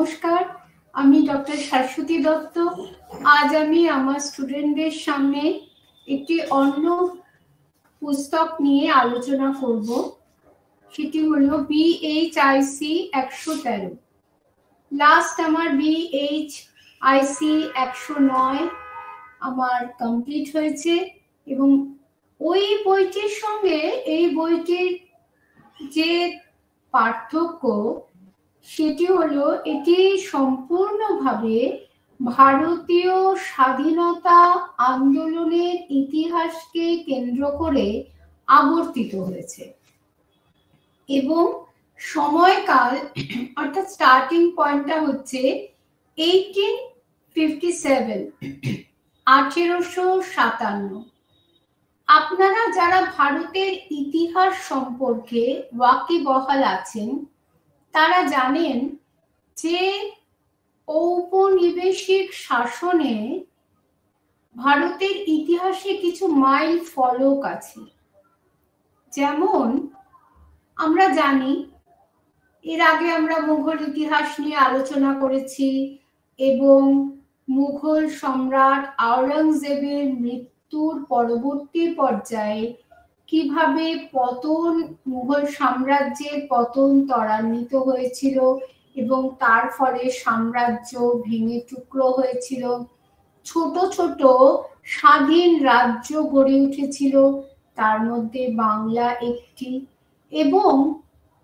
নমস্কার, আমি ডক্টর শাশ্বতী দত্ত। আজ আমি আমার স্টুডেন্টদের সামনে একটি অন্য পুস্তক নিয়ে আলোচনা করব। সেটি হলো BHIC 113। লাস্ট আমার BHIC 109 আমার কমপ্লিট হয়েছে এবং ওই বইটির সঙ্গে এই বইটির যে পার্থক্য সেটি হলো এটি সম্পূর্ণভাবে ভারতীয় স্বাধীনতা আন্দোলনের ইতিহাসকে কেন্দ্র করে আবর্তিত হয়েছে এবং সময়কাল অর্থাৎ স্টার্টিং পয়েন্টটা হচ্ছে 1857 1857। আপনারা যারা ভারতের ইতিহাস সম্পর্কে ওয়াকিবহাল আছেন তারা জানেন যে ঔপনিবেশিক শাসনে ভারতের ইতিহাসে কিছু মাইল ফলক আছে। যেমন আমরা জানি, এর আগে আমরা মুঘল ইতিহাস নিয়ে আলোচনা করেছি এবং মুঘল সম্রাট আওরঙ্গজেবের মৃত্যুর পরবর্তী পর্যায়ে কিভাবে মুঘল সাম্রাজ্যের পতন ত্বরান্বিত হয়েছিল এবং তার ফলে সাম্রাজ্য ভেঙে টুকরো হয়েছিল, ছোট ছোট স্বাধীন রাজ্য গড়ে উঠেছিল, তার মধ্যে বাংলা একটি। এবং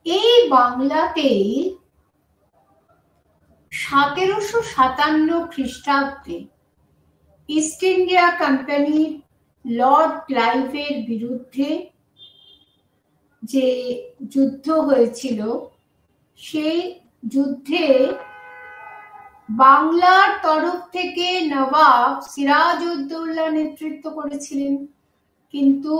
এই বাংলাতেই 1757 খ্রিস্টাব্দে ইস্ট ইন্ডিয়া কোম্পানির লর্ড ক্লাইভের বিরুদ্ধে যে যুদ্ধ হয়েছিল, সেই যুদ্ধে বাংলার তরফ থেকে নবাব সিরাজউদ্দৌলা নেতৃত্ব করেছিলেন, কিন্তু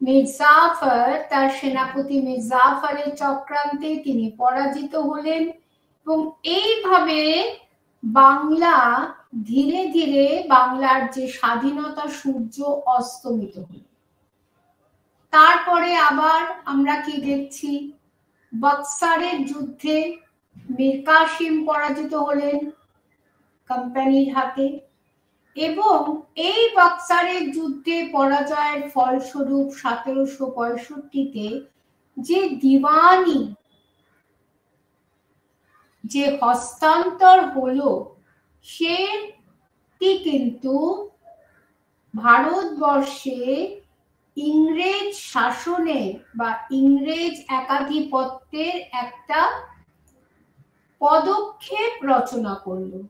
মির্জাফর তার সেনাপতি মির্জাফরের চক্রান্তে তিনি পরাজিত হলেন এবং এইভাবে বাংলা ধীরে ধীরে বাংলার যে স্বাধীনতা সূর্য অস্তমিত হল। তারপরে আবার আমরা কি দেখছি, বক্সারের যুদ্ধে মীর কাসিম পরাজিত হলেন কোম্পানির হাতে এবং এই বক্সারের যুদ্ধে পরাজয়ের ফলস্বরূপ 1765-তে যে দিওয়ানি যে হস্তান্তর হলো সেটি কিন্তু ভারতবর্ষে ইংরেজ শাসনে বা ইংরেজ একাধিপত্যের একটা পদক্ষেপ রচনা করলো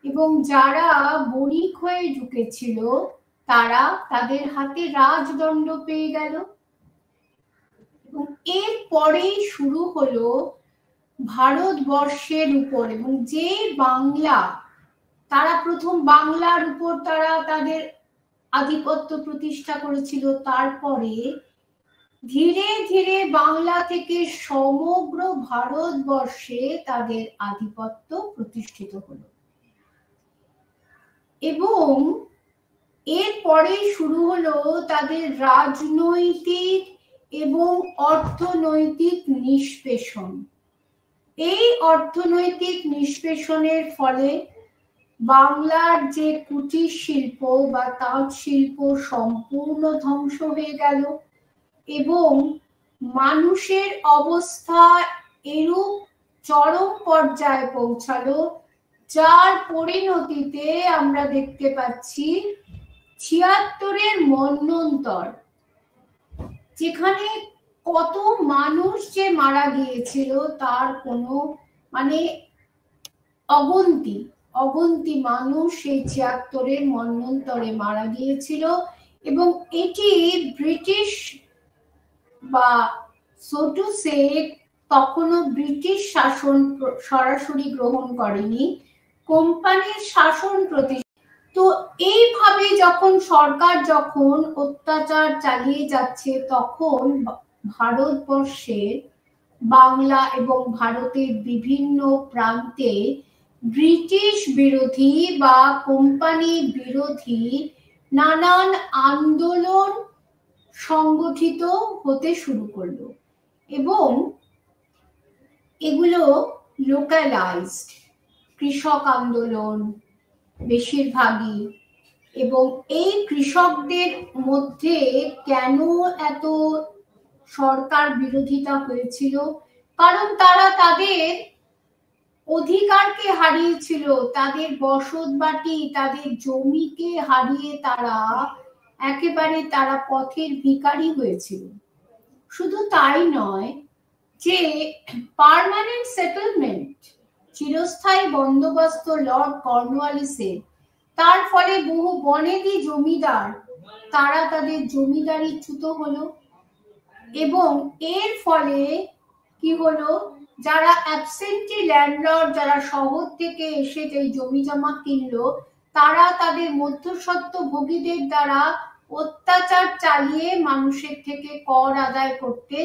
এবং যারা বণিক হয়ে ঢুকেছিল তারা তাদের হাতে রাজদণ্ড পেয়ে গেল এবং এরপরেই শুরু হলো ভারতবর্ষের উপর এবং যে বাংলা, তারা প্রথম বাংলার উপর তারা তাদের আধিপত্য প্রতিষ্ঠা করেছিল, তারপরে ধীরে ধীরে বাংলা থেকে সমগ্র ভারতবর্ষে তাদের আধিপত্য প্রতিষ্ঠিত হলো এবং এরপরে শুরু হলো তাদের রাজনৈতিক এবং অর্থনৈতিক নিষ্পেষণ। এই অর্থনৈতিক নিষ্পেষণের ফলে বাংলার যে কুটির শিল্প বা তাঁত শিল্প সম্পূর্ণ ধ্বংস হয়ে গেল এবং মানুষের অবস্থা এরূপ চরম পর্যায়ে পৌঁছালো যার পরিণতিতে আমরা দেখতে পাচ্ছি 76-এর মন্বন্তর, যেখানে কত মানুষ যে মারা গিয়েছিল তার কোনো অগন্তি মানুষ সেই 76-এর মন্বন্তরে মারা গিয়েছিল এবং এটি ব্রিটিশ বা সো টু সে তখনও ব্রিটিশ শাসন সরাসরি গ্রহণ করেনি, কোম্পানির শাসন তো এইভাবে যখন সরকার যখন অত্যাচার চালিয়ে যাচ্ছে তখন ভারতবর্ষের বাংলা এবং ভারতের বিভিন্ন প্রান্তে ব্রিটিশ বিরোধী বা কোম্পানি বিরোধী নানান আন্দোলন সংগঠিত হতে শুরু করলো এবং এগুলো লোকালাইজড কৃষক আন্দোলন বেশিরভাগই, এবং এই কৃষকদের মধ্যে কেন এত সরকার বিরোধিতা হয়েছিল? কারণ তারা তাদের অধিকারকে হারিয়েছিল, তাদের বসত বাটি, তাদের জমিকে হারিয়ে তারা পথের ভিখারি হয়েছিল। শুধু তাই নয়, যে পার্মানেন্ট সেটেলমেন্ট, চিরস্থায়ী বন্দোবস্ত লর্ড কর্নওয়ালিসের, তার ফলে বহু বনেদি জমিদার তারা তাদের জমিদারিচ্যুত হলো, এবং এর ফলে কি হলো, যারা অ্যাবসেন্টি ল্যান্ডলর্ড, যারা শহর থেকে এসে এই জমি জমা কিনলো, তারা তাদের মধ্যস্বত্ব ভোগীদের দ্বারা অত্যাচার চালিয়ে মানুষের থেকে কর আদায় করতে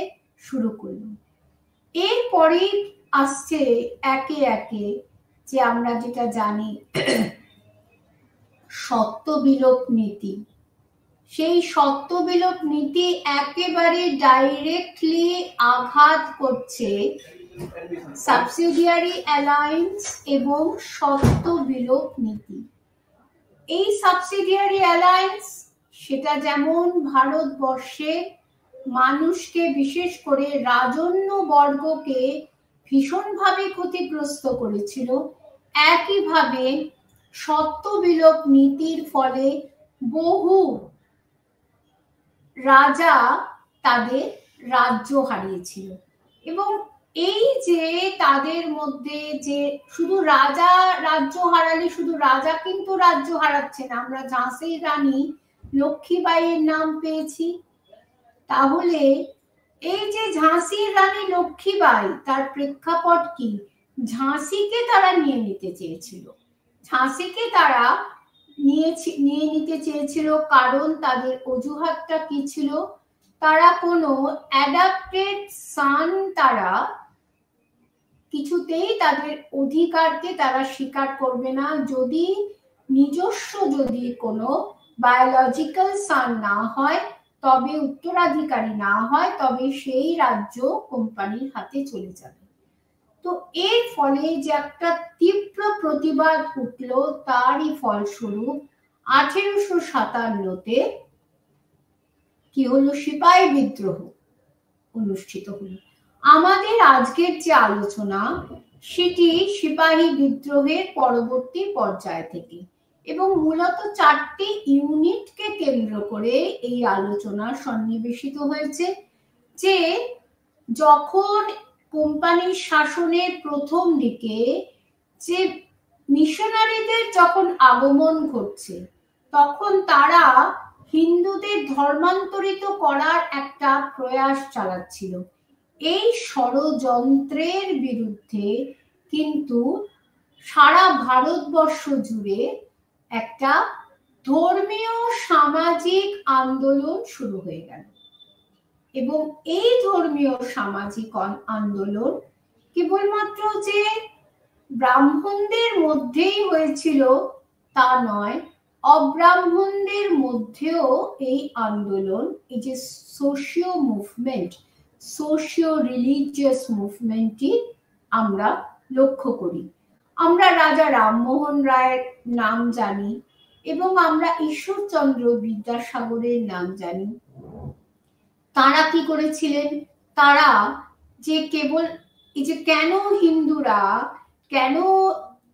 শুরু করলো। এরপরেই আসছে একে একে যে আমরা যেটা জানি সত্ত্ববিলোপ নীতি। সেই সত্ত্ববিলোপ নীতি একেবারে ডাইরেক্টলি আঘাত করছে সাবসিডিয়ারি অ্যালায়েন্স এবং সত্ত্ববিলোপ নীতি। এই সাবসিডিয়ারি অ্যালায়েন্স সেটা যেমন ভারতবর্ষে মানুষকে, বিশেষ করে রাজন্য বর্গকে ভীষণভাবে ক্ষতিগ্রস্ত করেছিল, একইভাবে সত্ত্ববিলোপ নীতির ফলে বহু রাজা তাদের রাজ্য হারিয়েছিল। এবং এই যে তাদের মধ্যে যে শুধু রাজা রাজ্য হারালে, শুধু রাজা কিন্তু রাজ্য হারাচ্ছে না, আমরা ঝাঁসির রানী লক্ষ্মীবাইয়ের নাম পেয়েছি। তাহলে এই যে ঝাঁসির রানী লক্ষ্মীবাই, তার প্রেক্ষাপট কি? ঝাঁসিকে তারা নিয়ে নিতে চেয়েছিল। ঝাঁসিকে তারা নিয়ে নিতে চেয়েছিল কারণ তাদের অজুহাতটা কি ছিল? তারা কোনো অ্যাডাপ্টেড সান, তারা কিছুতেই তাদের অধিকারকে তারা স্বীকার করবে না। যদি নিজস্ব যদি কোনো বায়োলজিক্যাল সান না হয়, তবে উত্তরাধিকারী না হয়, তবে সেই রাজ্য কোম্পানির হাতে চলে যাবে। তো এর ফলে যে একটা তীব্র প্রতিবাদ উঠল, তারই ফলস্বরূপ 1857-তে কি হলো? সিপাহী বিদ্রোহ অনুষ্ঠিত হলো। আমাদের আজকের যে আলোচনা সেটি সিপাহী বিদ্রোহের পরবর্তী পর্যায় থেকে, এবং মূলত 4টি ইউনিটকে কেন্দ্র করে এই আলোচনা সন্নিবেশিত হয়েছে। যে যখন কোম্পানির শাসনের প্রথম দিকে যে মিশনারিদের যখন আগমন ঘটছে, তখন তারা হিন্দুদের ধর্মান্তরিত করার একটা প্রয়াস চালাচ্ছিল। এই ষড়যন্ত্রের বিরুদ্ধে কিন্তু সারা ভারতবর্ষ জুড়ে একটা ধর্মীয় সামাজিক আন্দোলন শুরু হয়ে গেল। এবং এই ধর্মীয় সামাজিক আন্দোলন কেবলমাত্র যে ব্রাহ্মণদের মধ্যেই হয়েছিল তা নয়, অব্রাহ্মণদের মধ্যেও এই আন্দোলন, এই যে সোশিও মুভমেন্ট, সোশিও রিলিজিয়াস মুভমেন্টটি আমরা লক্ষ্য করি। আমরা রাজা রামমোহন রায়ের নাম জানি, এবং আমরা ঈশ্বরচন্দ্র বিদ্যাসাগরের নাম জানি। তারা কি করেছিলেন? তারা যে কেবল এই যে কেন হিন্দুরা, কেন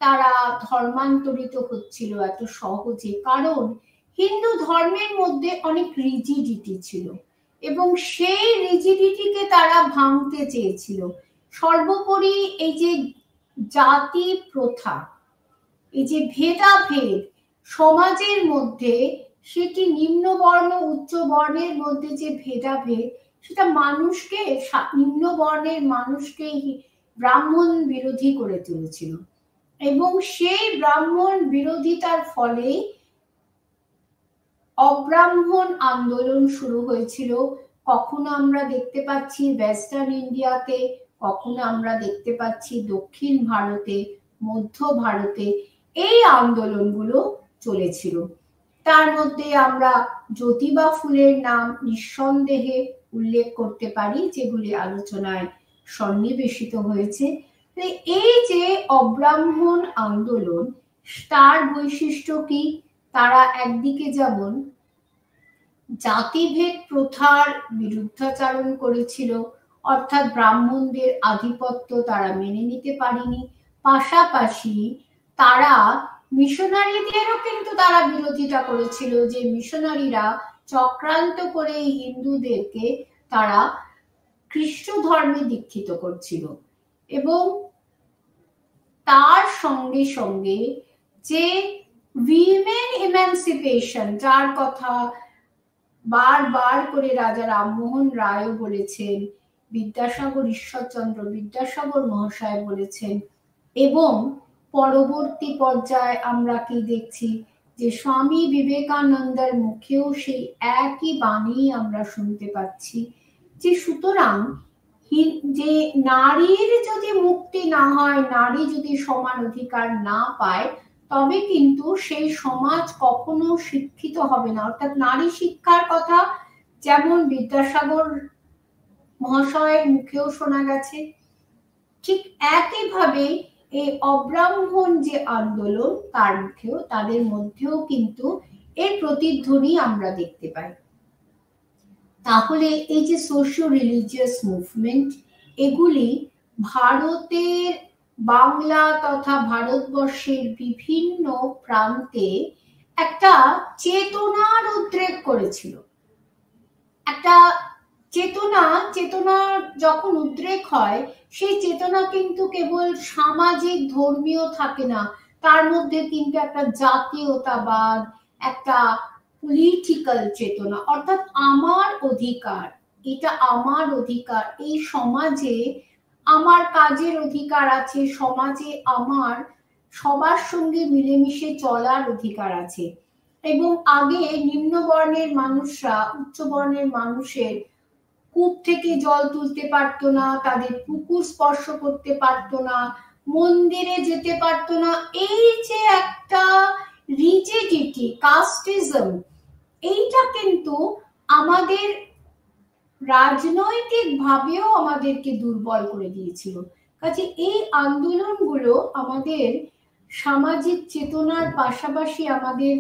তারা ধর্মান্তরিত হচ্ছিল এত সহজে? কারণ হিন্দু ধর্মের মধ্যে অনেক রিজিডিটি ছিল, এবং সেই রিজিডিটিকে তারা ভাঙতে চেয়েছিল। সর্বোপরি এই যে জাতি প্রথা, এই যে ভেদাভেদ সমাজের মধ্যে, সেটি নিম্ন বর্ণ উচ্চ বর্ণের মধ্যে যে ভেদাভেদ, সেটা মানুষকে, নিম্ন বর্ণের মানুষকে ব্রাহ্মণ বিরোধী করে তুলেছিল। এবং সেই ব্রাহ্মণ বিরোধিতার ফলে অব্রাহ্মণ আন্দোলন শুরু হয়েছিল। কখনো আমরা দেখতে পাচ্ছি ওয়েস্টার্ন ইন্ডিয়াতে, কখনো আমরা দেখতে পাচ্ছি দক্ষিণ ভারতে, মধ্য ভারতে এই আন্দোলনগুলো চলেছিল। তার মধ্যে আমরা জ্যোতিবা ফুলের নাম নিঃসন্দেহে উল্লেখ করতে পারি, যেগুলি আলোচনায় সন্নিবেশিত হয়েছে। এই যে অব্রাহ্মণ আন্দোলন, তার বৈশিষ্ট্য কি? তারা একদিকে যেমন জাতিভেদ প্রথার বিরুদ্ধাচারণ করেছিল, অর্থাৎ ব্রাহ্মণদের আধিপত্য তারা মেনে নিতে পারেনি, পাশাপাশি তারা মিশনারিদেরও কিন্তু তারা বিরোধিতা করেছিল, যে মিশনারিরা চক্রান্ত করে হিন্দুদেরকে তারা খ্রিস্ট ধর্মে দীক্ষিত করছিল। এবং তার সঙ্গে সঙ্গে যে উইমেন ইমানসিপেশন, যার কথা বারবার করে রাজা রামমোহন রায়ও বলেছেন, বিদ্যাসাগর, ঈশ্বরচন্দ্র বিদ্যাসাগর মহাশয় বলেছেন, এবং পরবর্তী পর্যায়ে আমরা কি দেখছি যে স্বামী বিবেকানন্দের মুখেও সেই একই বাণী আমরা শুনতে পাচ্ছি, যে সুতরাং যে নারীর যদি মুক্তি না হয়, নারী যদি সমান অধিকার না পায়, তবে কিন্তু সেই সমাজ কখনো শিক্ষিত হবে না। অর্থাৎ নারী শিক্ষার কথা যেমন বিদ্যাসাগর মহাশয়ের মুখেও শোনা গেছে, ঠিক একইভাবে এই অব্রাহ্মণ যে আন্দোলন, তার মুখেও, তাদের মধ্যেও কিন্তু এর প্রতিধ্বনি আমরা দেখতে পাই। তাহলে এই যে সোশিও রিলিজিয়াস মুভমেন্ট, এগুলি ভারতের বাংলা তথা ভারতবর্ষের বিভিন্ন প্রান্তে একটা চেতনার উদ্রেক করেছিল। একটা চেতনা যখন উদ্রেক হয়, সেই চেতনা কিন্তু কেবল সামাজিক ধর্মীয় থাকে না, তার মধ্যে কিন্তু একটা জাতীয়তাবাদ, একটা পলিটিক্যাল চেতনা, অর্থাৎ আমার অধিকার, এটা আমার অধিকার, এই সমাজে আমার কাজের অধিকার আছে, সমাজে আমার সবার সঙ্গে মিলেমিশে চলার অধিকার আছে। এবং আগে নিম্নবর্ণের মানুষরা উচ্চ বর্ণের মানুষের কূপ থেকে জল তুলতে পারতো না, তাদের পুকুর স্পর্শ করতে পারতো না, মন্দিরে যেতে পারতো না। এই যে একটা রিজিডিটি, কাস্টিজম, এইটা কিন্তু আমাদের রাজনৈতিক ভাবেও আমাদেরকে দুর্বল করে দিয়েছিল। কাজে এই আন্দোলনগুলো আমাদের সামাজিক চেতনার পাশাপাশি আমাদের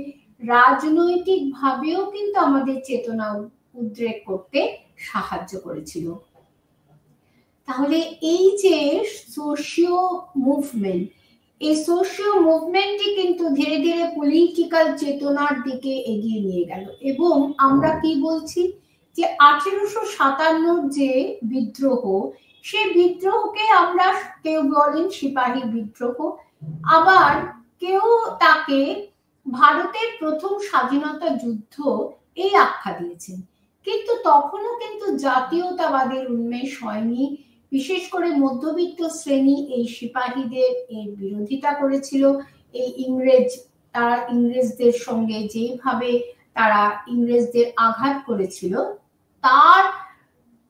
রাজনৈতিক ভাবেও কিন্তু আমাদের চেতনা উদ্রেক করতে সাহায্য করেছিল। তাহলে এই যে সোশিও মুভমেন্ট, এই সোশিও মুভমেন্টই কিন্তু ধীরে ধীরে পলিটিক্যাল চেতনার দিকে এগিয়ে নিয়ে গেল। এবং আমরা কি বলছি যে 1857 যে বিদ্রোহ, সেই বিদ্রোহকে আমরা কেউ বলেন সিপাহী বিদ্রোহ, আবার কেউ তাকে ভারতের প্রথম স্বাধীনতা যুদ্ধ এই আখ্যা দিয়েছেন। কিন্তু তখনও কিন্তু জাতীয়তাবাদের উন্মেষ হয়নি। বিশেষ করে মধ্যবিত্ত শ্রেণী এই সিপাহীদের এর বিরোধিতা করেছিল। এই তারা ইংরেজদের সঙ্গে যেভাবে তারা ইংরেজদের আঘাত করেছিল, তার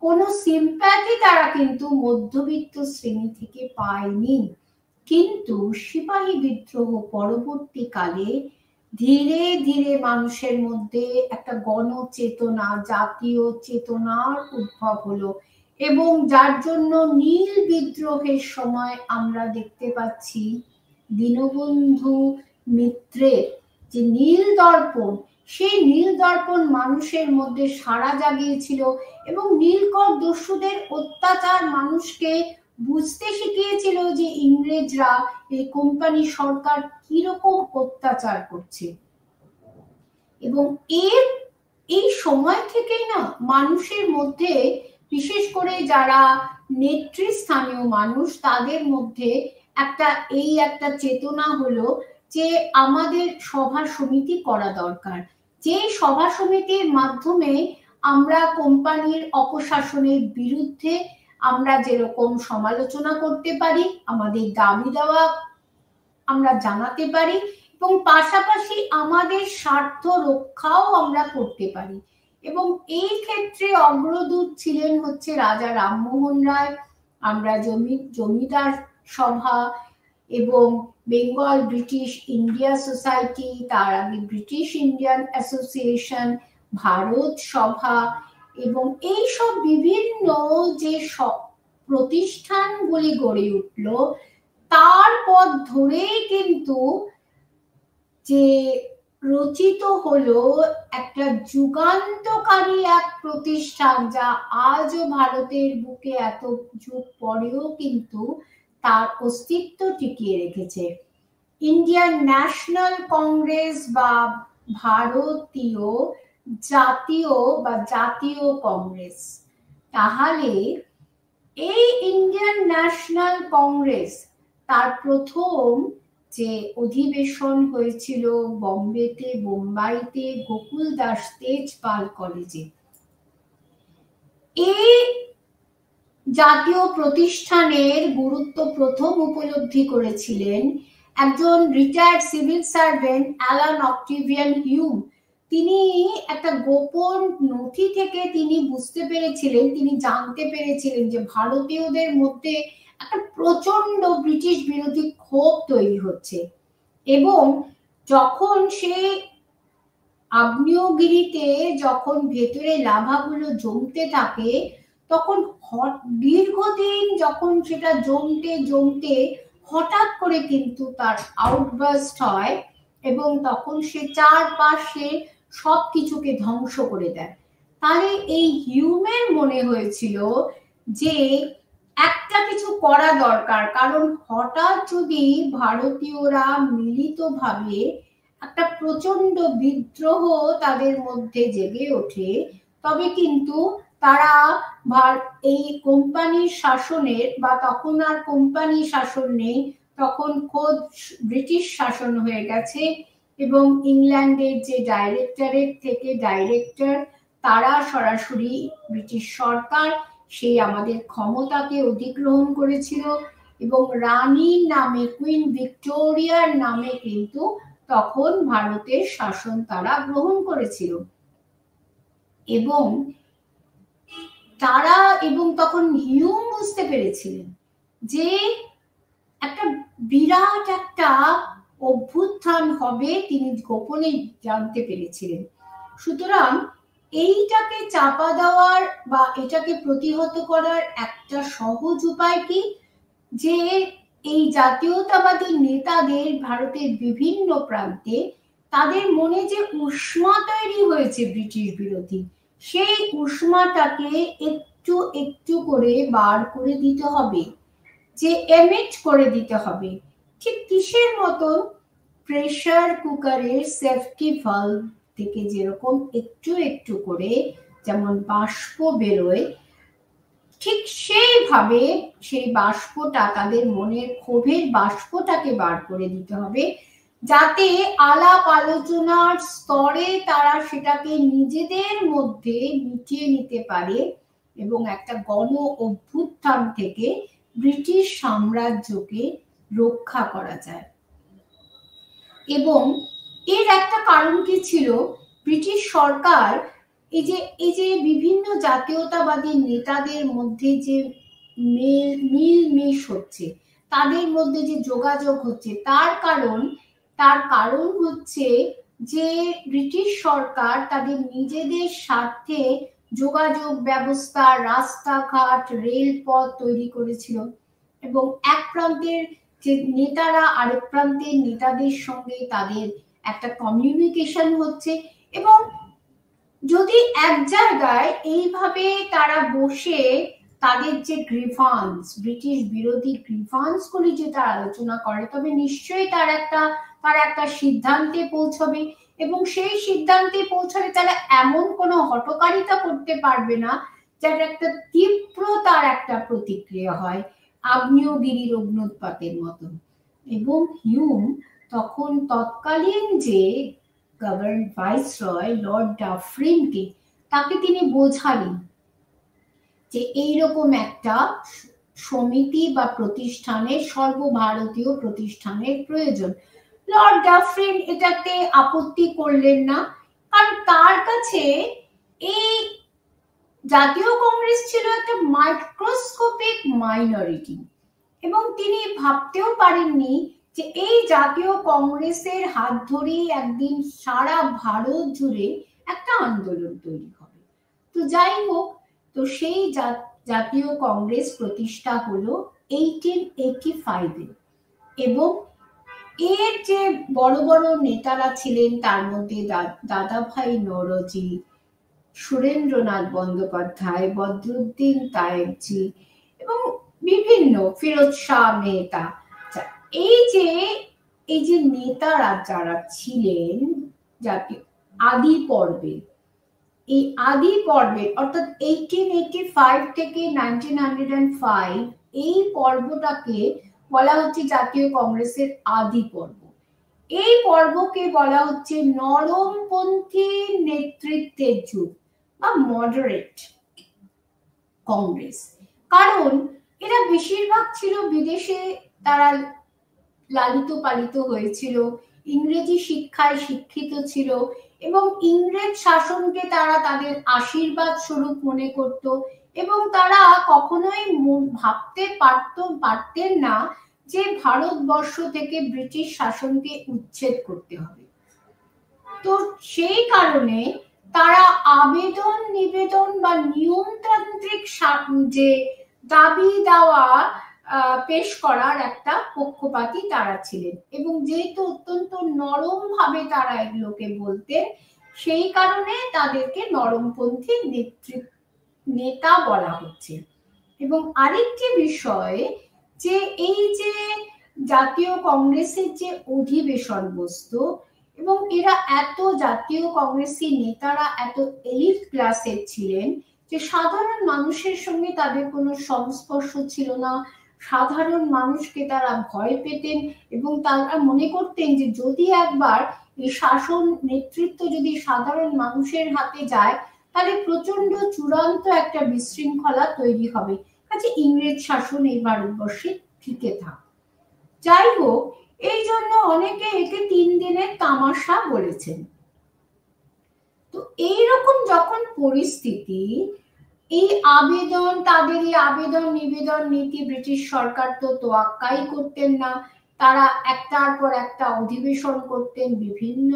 কোনো সিম্প্যাথি তারা কিন্তু মধ্যবিত্ত শ্রেণী থেকে পায়নি। কিন্তু সিপাহী বিদ্রোহ পরবর্তীকালে ধীরে ধীরে মানুষের মধ্যে একটা গণচেতনা, জাতীয় চেতনার উদ্ভব হলো, এবং যার জন্য নীল বিদ্রোহের সময় আমরা দেখতে পাচ্ছি দীনবন্ধু মিত্রের যে নীল দর্পণ, সেই নীল দর্পণ মানুষের মধ্যে সাড়া জাগিয়েছিল, এবং নীলকর দস্যুদের অত্যাচার মানুষকে বুঝতে শিখিয়েছিল যে ইংরেজরা, এই কোম্পানি সরকার কিরকম অত্যাচার করছে। এবং এই সময় থেকেই না মানুষের মধ্যে, বিশেষ করে যারা নেতৃস্থানীয় মানুষ, তাদের মধ্যে একটা চেতনা হলো যে আমাদের সভা সমিতি করা দরকার, যে সভা সমিতির মাধ্যমে আমরা কোম্পানির অপশাসনের বিরুদ্ধে আমরা যেরকম সমালোচনা করতে পারি, আমাদের দাবি দেওয়া আমরা জানাতে পারি, এবং পাশাপাশি আমাদের স্বার্থ রক্ষাও আমরা করতে পারি। এবং এই ক্ষেত্রে অগ্রদূত ছিলেন হচ্ছে রাজা রামমোহন রায়। আমরা জমিদার সভা এবং বেঙ্গল ব্রিটিশ ইন্ডিয়া সোসাইটি, তার আগে ব্রিটিশ ইন্ডিয়ান অ্যাসোসিয়েশন, ভারত সভা, এবং এই সব বিভিন্ন যে প্রতিষ্ঠানগুলি গড়ে উঠল, তার পথ ধরেই কিন্তু যে রচিত হলো একটা যুগান্তকারী এক প্রতিষ্ঠান, যা আজও ভারতের বুকে এত যুগ পরেও কিন্তু তার অস্তিত্ব টিকিয়ে রেখেছে। ইন্ডিয়ান ন্যাশনাল কংগ্রেস বা ভারতীয় জাতীয় কংগ্রেস। তাহলে এই ইন্ডিয়ান ন্যাশনাল কংগ্রেস তার প্রথম যে অধিবেশন হয়েছিল বোম্বাইতে গোকুল দাস তেজপাল কলেজে। এই জাতীয় প্রতিষ্ঠানের গুরুত্ব প্রথম উপলব্ধি করেছিলেন একজন retired civil servant Allan Octavian Hume. তিনি একটা গোপন নথি থেকে তিনি বুঝতে পেরেছিলেন, তিনি জানতে পেরেছিলেন যে ভারতীয়দের মধ্যে একটা প্রচন্ড ব্রিটিশ বিরোধী ক্ষোভ তৈরি হচ্ছে, এবং যখন সে আগ্নেয়গিরিতে যখন ভেতরে লাভাগুলো জমতে থাকে, তখন দীর্ঘদিন যখন সেটা জমতে হঠাৎ করে কিন্তু তার আউটবার্স্ট হয়, এবং তখন সে চারপাশে সবকিছুকে ধ্বংস করে দেয়। তাহলে এই হিউমের মনে হয়েছিল যে একটা কিছু করা দরকার, কারণ হঠাৎ যদি ভারতীয়রা মিলিতভাবে একটা প্রচন্ড বিদ্রোহ তাদের মধ্যে জেগে ওঠে, তবে কিন্তু তারা এই কোম্পানির শাসনের, বা তখন আর কোম্পানি শাসন নেই, তখন খোদ ব্রিটিশ শাসন হয়ে গেছে, এবং ইংল্যান্ডের যে ডাইরেক্টরেট থেকে ডাইরেক্টর, তারা সরাসরি ব্রিটিশ সরকার সেই আমাদের ক্ষমতাকে অধিগ্রহণ করেছিল, এবং রানীর নামে, কুইন ভিক্টোরিয়ার নামে কিন্তু তখন ভারতের শাসন তারা গ্রহণ করেছিল। এবং তখন হিউম বুঝতে পেরেছিলেন যে একটা বিরাট একটা অভ্যুত্থান হবে, তিনি গোপনে জানতে পেরেছিলেন। সুতরাং এইটাকে চাপা দেওয়ার বা এটাকে প্রতিহত করার একটা সহজ উপায় কি, যে এই জাতীয়তাবাদী নেতাদের ভারতের বিভিন্ন প্রান্তে তাদের মনে যে উষ্মা তৈরি হয়েছে ব্রিটিশ বিরোধী, সেই উষ্মাটাকে একটু একটু করে বার করে দিতে হবে, যে এমিট করে দিতে হবে। ঠিক কিসের মতো, প্রেসার কুকারের সেফটি ভালভ থেকে যেরকম একটু একটু করে যেমন বাষ্প বেরোয়, ঠিক সেইভাবে সেই বাষ্পটা, তাদের মনের ক্ষোভের বাষ্পটাকে বার করে দিতে হবে, যাতে আলাপ আলোচনার স্তরে তারা সেটাকে নিজেদের মধ্যে মিটিয়ে নিতে পারে, এবং একটা গণ অভ্যুত্থান থেকে ব্রিটিশ সাম্রাজ্যকে রক্ষা করা যায়। এবং এর একটা কারণ কি ছিল, ব্রিটিশ সরকার এই যে বিভিন্ন জাতীয়তাবাদী নেতাদের মধ্যে যে মিলমিশ হচ্ছে, তাদের মধ্যে যে যোগাযোগ হচ্ছে, তার কারণ হচ্ছে যে ব্রিটিশ সরকার তাদের নিজেদের স্বার্থে যোগাযোগ ব্যবস্থা, রাস্তাঘাট, রেলপথ তৈরি করেছিল, এবং এক প্রান্তের যে নেতারা আরেক প্রান্তের নেতাদের সঙ্গে তাদের একটা কমিউনিকেশন হচ্ছে, এবং যদি এক জায়গায় এইভাবে তারা বসে তাদের যে গ্রিভান্স, ব্রিটিশ বিরোধী গ্রিভান্স গুলি যেটা আলোচনা করে, তবে নিশ্চয়ই তার একটা সিদ্ধান্তে পৌঁছবে, এবং সেই সিদ্ধান্তে পৌঁছালে তারা এমন কোনো হঠকারিতা করতে পারবে না যার একটা তীব্র তার একটা প্রতিক্রিয়া হয়, আগ্নেয়গিরির অগ্নুৎপাতের মতন। এবং হিউম তখন তৎকালীন যে গভর্নর ভাইসরয় লর্ড ডাফরিনকে, তাকে তিনি বোঝালেন যে এইরকম একটা সমিতি বা প্রতিষ্ঠানের, সর্বভারতীয় প্রতিষ্ঠানের প্রয়োজন। লর্ড ডাফরিন এটাতে আপত্তি করলেন না, কারণ তার কাছে এই জাতীয় কংগ্রেস ছিল একটা মাইক্রোস্কোপিক মাইনরিটি, এবং তিনি ভাবতেও পারেননি যে এই জাতীয় কংগ্রেসের হাত ধরেই একদিন সারা ভারত জুড়ে একটা আন্দোলন তৈরি হবে। তো যাই হোক, তো সেই জাতীয় কংগ্রেস প্রতিষ্ঠা হলো 1885-এ এবং এর যে বড় বড় নেতারা ছিলেন তার মধ্যে দাদাভাই নওরোজি, সুরেন্দ্রনাথ বন্দ্যোপাধ্যায়, বদরুদ্দিন তায়েবজি এবং বিভিন্ন ফিরোজ শাহ মেহতা। এই যে নেতারা যারা ছিলেন জাতীয় আদি পর্বে, এই আদি পর্বে অর্থাৎ 1885 থেকে 1905 এই পর্বটাকে বলা হচ্ছে জাতীয় কংগ্রেসের আদি পর্ব। এই পর্বকে বলা হচ্ছে নরমপন্থী নেতৃত্বের যুগ বা মডারেট কংগ্রেস, কারণ এরা বেশিরভাগ ছিল বিদেশে, তারা লালিত পালিত হয়েছিল, ইংরেজি শিক্ষায় শিক্ষিত ছিল এবং ইংরেজ শাসনকে তারা তাদের আশীর্বাদ স্বরূপ মনে করত এবং তারা কখনোই ভাবতে পারতেন না যে ভারতবর্ষ থেকে ব্রিটিশ শাসনকে উচ্ছেদ করতে হবে। তো সেই কারণে তারা আবেদন নিবেদন বা নিয়মতান্ত্রিক যে দাবি দেওয়া পেশ করার একটা পক্ষপাতী তারা ছিলেন এবং যেহেতু অত্যন্ত নরম ভাবে তারা এগুলোকে বলতেন, সেই কারণে তাদেরকে নরমপন্থী নেতা বলা হচ্ছে। এবং আরেকটি বিষয় যে এই যে জাতীয় কংগ্রেসের যে অধিবেশন বসতো এবং এরা এত জাতীয় কংগ্রেসী নেতারা এত এলিট ক্লাসের ছিলেন যে সাধারণ মানুষের সঙ্গে তাদের কোনো সংস্পর্শ ছিল না, সাধারণ মানুষকে তারা ভয় পেতেন এবং তারা মনে করতেন যে যদি একবার এই শাসন নেতৃত্ব যদি সাধারণ মানুষের হাতে যায় তাহলে প্রচন্ড চূড়ান্ত একটা বিশৃঙ্খলা তৈরি হবে, কাজে ইংরেজ শাসন এই ভারতবর্ষে টিকে থাক। যাই হোক, এই জন্য অনেকে একে 3 দিনের তামাশা বলেছেন। তো এইরকম যখন পরিস্থিতি, এই আবেদন, তাদের এই আবেদন নিবেদন নীতি ব্রিটিশ সরকার তো তোয়াক্কাই করতেন না, তারা একটার পর একটা অধিবেশন করতেন বিভিন্ন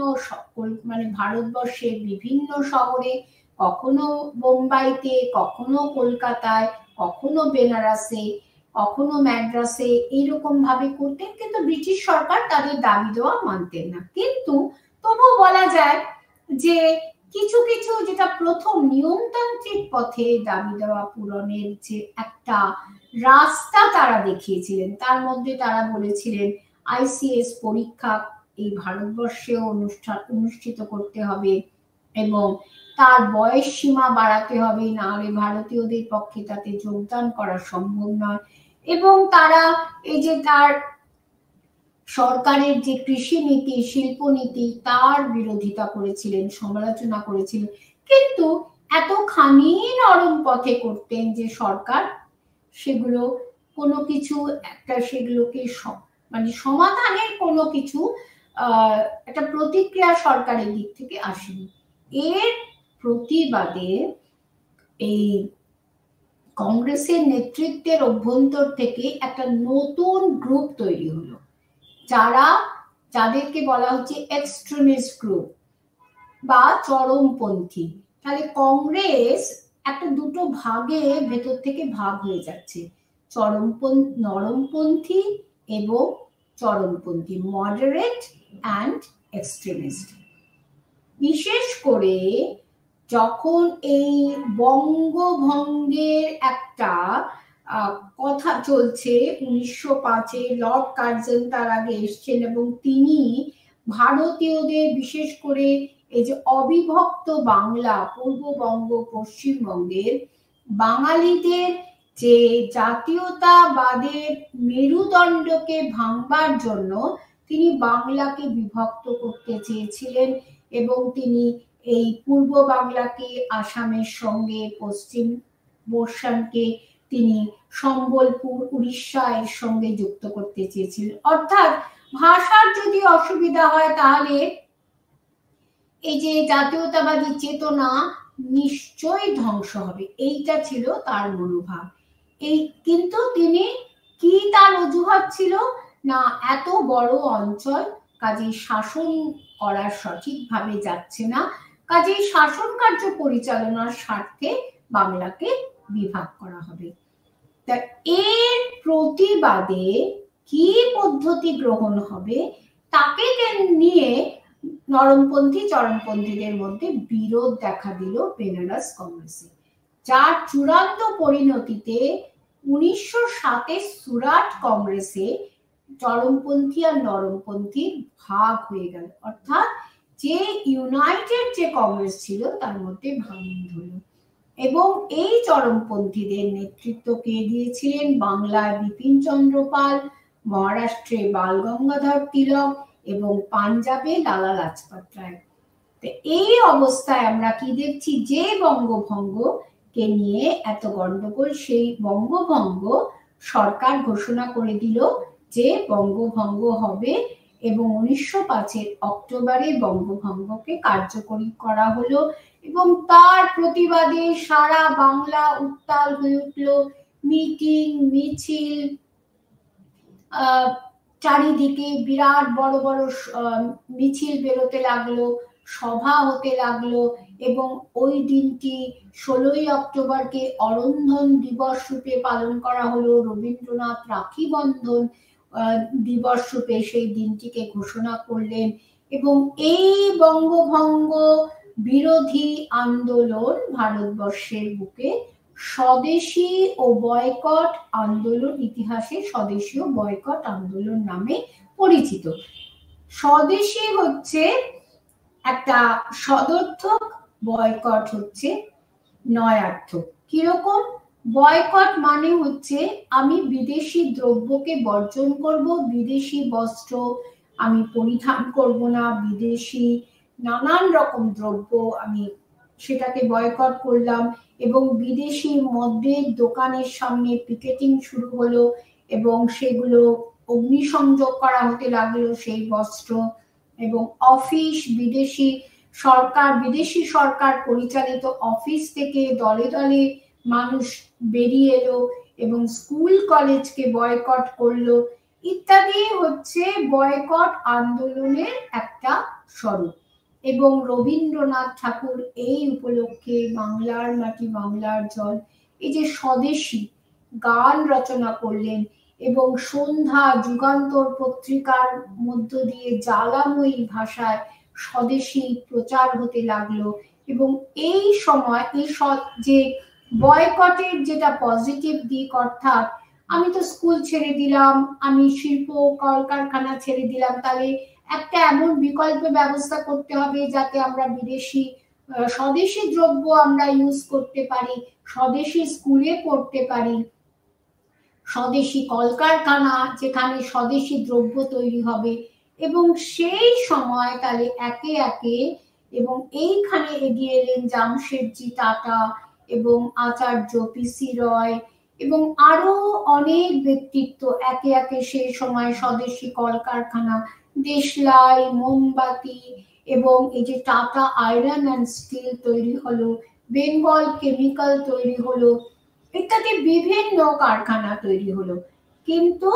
মানে ভারতবর্ষের বিভিন্ন শহরে, কখনো বোম্বাইতে, কখনো কলকাতায়, কখনো বেনারসে, কখনো ম্যাড্রাসে, এইরকম ভাবে করতেন, কিন্তু ব্রিটিশ সরকার তাদের দাবি দেওয়া মানতেন না। কিন্তু তবুও বলা যায় যে কিছু কিছু যেটা প্রথম নিয়মতান্ত্রিক পথে দাবি দেওয়া পূরণের যে একটা রাস্তা তারা দেখিয়েছিলেন, তার মধ্যে তারা বলেছিলেন আইসিএস পরীক্ষা এই ভারতবর্ষেও অনুষ্ঠিত করতে হবে এবং তার বয়স সীমা বাড়াতে হবে, নাহলে ভারতীয়দের পক্ষে তাতে যোগদান করা সম্ভব নয়। এবং তারা এই যে তার সরকারের যে কৃষি নীতি, শিল্পনীতি, তার বিরোধিতা করেছিলেন, সমালোচনা করেছিলেন, কিন্তু এতখানি নরম পথে করতেন যে সরকার সেগুলো কোনো কিছু একটা সেগুলোকে মানে সমাধানের কোনো কিছু একটা প্রতিক্রিয়া সরকারের দিক থেকে আসেনি। এর প্রতিবাদে এই কংগ্রেসের নেতৃত্বের অভ্যন্তর থেকে একটা নতুন গ্রুপ তৈরি হলো, যাদেরকে বলা হচ্ছে এক্সট্রিমিস্ট গ্রুপ বা চরমপন্থী। তাহলে কংগ্রেস একটা দুটো ভাগে ভেতর থেকে ভাগ হয়ে যাচ্ছে, নরমপন্থী এবং চরমপন্থী, মডারেট অ্যান্ড এক্সট্রিমিস্ট। বিশেষ করে যখন এই বঙ্গভঙ্গের একটা কথা চলছে 1905-এ, লর্ড কার্জন তার আগে এসছেন এবং তিনি ভারতীয়দের, বিশেষ করে এই যে অবিভক্ত বাংলা, পূর্ববঙ্গ, পশ্চিমবঙ্গের বাঙালিদের যে জাতীয়তাবাদের মেরুদণ্ডকে ভাঙবার জন্য তিনি বাংলাকে বিভক্ত করতে চেয়েছিলেন এবং তিনি এই পূর্ব বাংলাকে আসামের সঙ্গে, পশ্চিম বর্ষানকে তিনি সম্বলপুর, উড়িষ্যা এর সঙ্গে যুক্ত করতে চেয়েছিলেন। অর্থাৎ ভাষার যদি অসুবিধা হয় তাহলে এই যে জাতীয়তাবাদী চেতনা নিশ্চয়ই ধ্বংস হবে, এইটা ছিল তার মনোভাব। কিন্তু তিনি কি তার অজুহাত ছিল না, এত বড় অঞ্চল, কাজেই শাসন করা সঠিকভাবে যাচ্ছে না, কাজেই শাসন কার্য পরিচালনার স্বার্থে বাংলাকে বিভাগ করা হবে। তা এর প্রতিবাদে কি পদ্ধতি গ্রহণ হবে তাকে নিয়ে নরমপন্থী চরমপন্থীদের মধ্যে বিরোধ দেখা দিল বেনারস কংগ্রেসে, যার চূড়ান্ত পরিণতিতে 1907 সুরাট কংগ্রেসে চরমপন্থী আর নরমপন্থী ভাগ হয়ে গেল, অর্থাৎ যে ইউনাইটেড যে কংগ্রেস ছিল তার মধ্যে ভাঙন হলো। এবং এই চরমপন্থীদের নেতৃত্ব কে দিয়েছিলেন? বাংলায় বিপিন চন্দ্র পাল, মহারাষ্ট্রে বাল গঙ্গাধর তিলক এবং পাঞ্জাবে লালা লাজপত রায়। এই অবস্থায় আমরা কি দেখছি, যে বঙ্গভঙ্গ কে নিয়ে এত গন্ডগোল, সেই বঙ্গভঙ্গ সরকার ঘোষণা করে দিল যে বঙ্গভঙ্গ হবে এবং 1905 অক্টোবরে বঙ্গভঙ্গকে কার্যকরী করা হলো এবং তার প্রতিবাদে সারা বাংলা উত্তাল হয়ে উঠল। মিটিং মিছিল, চারিদিকে বিরাট বড় বড় মিছিল বেরোতে লাগলো, সভা হতে লাগলো এবং ওই দিনটি 16ই অক্টোবরকে অরন্ধন দিবস রূপে পালন করা হলো। রবীন্দ্রনাথ রাখি বন্ধন দিবস রূপে সেই দিনটিকে ঘোষণা করলেন এবং এই বঙ্গভঙ্গ বিরোধী আন্দোলন ভারতবর্ষের বুকে স্বদেশী ও বয়কট আন্দোলন ইতিহাসে স্বদেশী ও বয়কট আন্দোলন নামে পরিচিত। স্বদেশী হচ্ছে একটা সদর্থক, বয়কট হচ্ছে নয়ার্থক। কিরকম? বয়কট মানে হচ্ছে আমি বিদেশি দ্রব্যকে বর্জন করব, বিদেশি বস্ত্র আমি পরিধান করব না, বিদেশি নানান রকম দ্রব্য আমি সেটাকে বয়কট করলাম এবং বিদেশি মদ্যের দোকানের সামনে পিকেটিং শুরু হলো এবং সেগুলো অগ্নিসংযোগ করা হতে লাগলো সেই বস্ত্র এবং অফিস, বিদেশি সরকার পরিচালিত অফিস থেকে দলে দলে মানুষ বেরিয়ে এলো এবং স্কুল কলেজকে বয়কট করলো ইত্যাদি হচ্ছে বয়কট আন্দোলনের একটা স্বরূপ। এবং রবীন্দ্রনাথ ঠাকুর এই উপলক্ষে বাংলার মাটি বাংলার জল, এই যে স্বদেশী গান রচনা করলেন এবং সন্ধ্যা যুগান্তর পত্রিকার মধ্য দিয়ে জ্বালাময়ী ভাষায় স্বদেশী প্রচার হতে লাগলো এবং এই সময় এই যে বয়কটের যেটা পজিটিভ দিক, অর্থাৎ আমি তো স্কুল ছেড়ে দিলাম, আমি শিল্প কলকারখানা ছেড়ে দিলাম, তাহলে একটা এমন বিকল্প ব্যবস্থা করতে হবে যাতে আমরা বিদেশি স্বদেশী দ্রব্য আমরা ইউজ করতে পারি, স্বদেশী স্কুলে পড়তে পারি, স্বদেশী কলকারখানা যেখানে স্বদেশী দ্রব্য তৈরি হবে এবং সেই সময় তাহলে একে একে এবং এইখানে এগিয়ে এলেন জামশেদজি টাটা এবং আচার্য পিসি রয় এবং আরো অনেক ব্যক্তিত্ব একে একে সেই সময় স্বদেশী কলকারখানা, দেশলাই, মোমবাতি এবং এই যে টাটা আয়রন অ্যান্ড স্টিল তৈরি হলো, বেঙ্গল কেমিক্যাল তৈরি হলো ইত্যাদি বিভিন্ন কারখানা তৈরি হলো। কিন্তু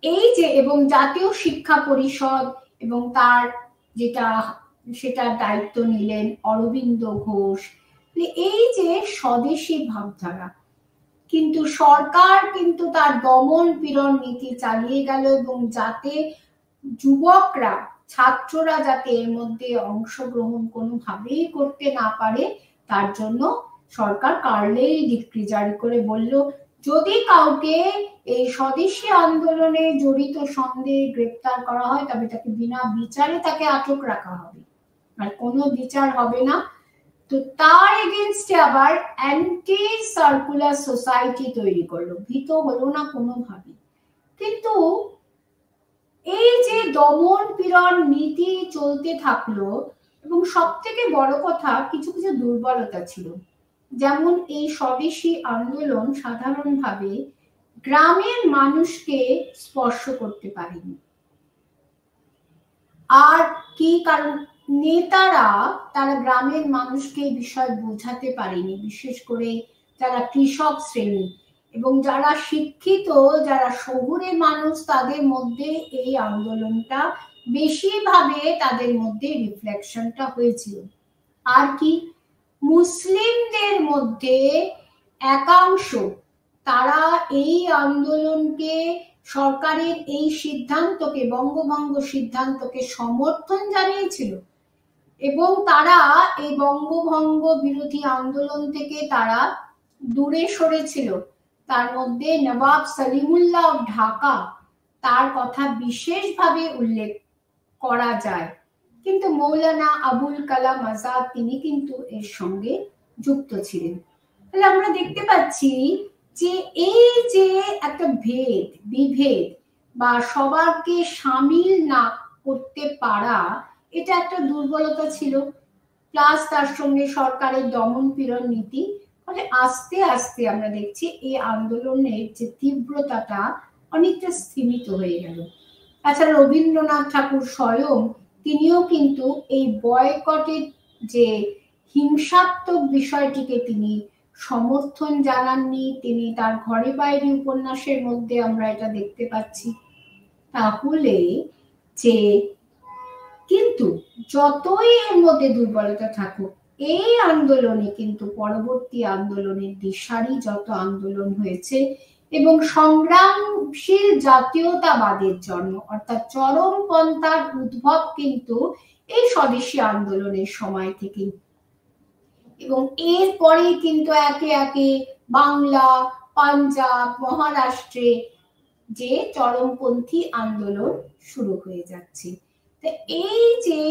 এই যে এবং জাতীয় শিক্ষা পরিষদ এবং তার সেটার দায়িত্ব নিলেন অরবিন্দ ঘোষ, এই যে স্বদেশী ভাবধারা, কিন্তু সরকার কিন্তু তার দমন পীড়ন নীতি চালিয়ে গেল এবং যাতে যুবকরা ছাত্ররা যাতে এর মধ্যে অংশগ্রহণ কোনোভাবেই করতে না পারে তার জন্য সরকার কার্লেই ডিক্রি জারি করে বলল যদি কাউকে এই স্বদেশী আন্দোলনে জড়িত সন্দেহে গ্রেপ্তার করা হয় তবে তাকে বিনা বিচারে তাকে আটক রাখা হবে, আর কোনো বিচার হবে না। তো তার এগেইনস্টে আবার অ্যান্টি সার্কুলার সোসাইটি তৈরি করলো, ভীত হলো না কোনোভাবে। কিন্তু এই যে দমন পীড়ন নীতি চলতে থাকলো এবং সব থেকে বড় কথা কিছু কিছু দুর্বলতা ছিল, যেমন এই স্বদেশী আন্দোলন সাধারণভাবে গ্রামের মানুষকে স্পর্শ করতে পারেনি। আর কি কারণ? নেতারা তারা গ্রামের মানুষকে বিষয় বোঝাতে পারেনি, বিশেষ করে যারা কৃষক শ্রেণী এবং যারা শিক্ষিত, যারা শহুরে মানুষ, তাদের মধ্যে এই আন্দোলনটা বেশিভাবে তাদের মধ্যে রিফ্লেকশনটা হয়েছিল। আর কি মুসলিমদের মধ্যে একাংশ তারা এই আন্দোলনকে, সরকারের এই সিদ্ধান্তকে, বঙ্গভঙ্গ সিদ্ধান্তকে সমর্থন জানিয়েছিল এবং তারা এই বঙ্গভঙ্গ বিরোধী আন্দোলন থেকে তারা দূরে সরেছিল। তার মধ্যে নবাব সলিমুল্লাহ অফ ঢাকা, তার কথা বিশেষভাবে উল্লেখ করা যায়। কিন্তু মৌলানা আবুল কালাম আজাদ তিনি কিন্তু এর সঙ্গে যুক্ত ছিলেন। তাহলে আমরা দেখতে পাচ্ছি যে এই যে একটা বিভেদ বা সবাইকে সামিল না করতে পারা, এটা একটা দুর্বলতা ছিল। প্লাস তার সঙ্গে সরকারের দমন পীড়ন নীতি। ফলে আস্তে আস্তে আমরা দেখছি এই আন্দোলনের যে তীব্রতাটা অনেকটা স্থিমিত হয়ে গেল। তাছাড়া রবীন্দ্রনাথ ঠাকুর স্বয়ং তিনিও কিন্তু এই বয়কটের যে হিংসাত্মক বিষয়টিকে তিনি সমর্থন জানাননি। তিনি তার ঘরে বাইরে উপন্যাসের মধ্যে আমরা এটা দেখতে পাচ্ছি। তাহলে যে কিন্তু যতই এর মধ্যে দুর্বলতা থাকুক, এই আন্দোলনে কিন্তু পরবর্তী আন্দোলনের দিশারি যত আন্দোলন হয়েছে এবং সংগ্রামশীল জাতীয়তাবাদের জন্ম, অর্থাৎ চরমপন্থার উদ্ভব কিন্তু এই স্বদেশী আন্দোলনের সময় থেকে, এবং এরপরে কিন্তু একে একে বাংলা, পাঞ্জাব, মহারাষ্ট্রে যে চরমপন্থী আন্দোলন শুরু হয়ে যাচ্ছে। এই যে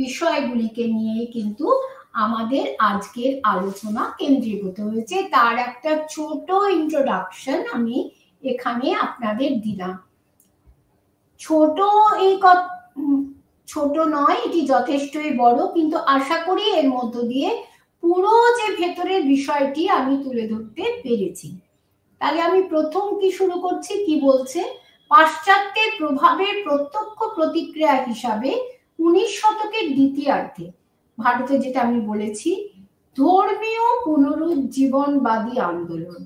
বিষয়গুলিকে নিয়ে কিন্তু আমাদের আজকের আলোচনা কেন্দ্রীভূত হয়েছে। তার একটা ছোট ইন্ট্রোডাকশন আমি এখানে আপনাদের দিলাম। ছোট নয়, এটি যথেষ্টই বড়, কিন্তু আশা করি এর মধ্য দিয়ে পুরো যে ভেতরের বিষয়টি আমি তুলে ধরতে পেরেছি। তাহলে আমি প্রথম কি শুরু করছি, কি বলছে, পাশ্চাত্যের প্রভাবের প্রত্যক্ষ প্রতিক্রিয়া হিসাবে 19 শতকের দ্বিতীয়ার্ধে ভারতে, যেটা আমি বলেছি, ধর্মীয় পুনরুজ্জীবনবাদী আন্দোলন,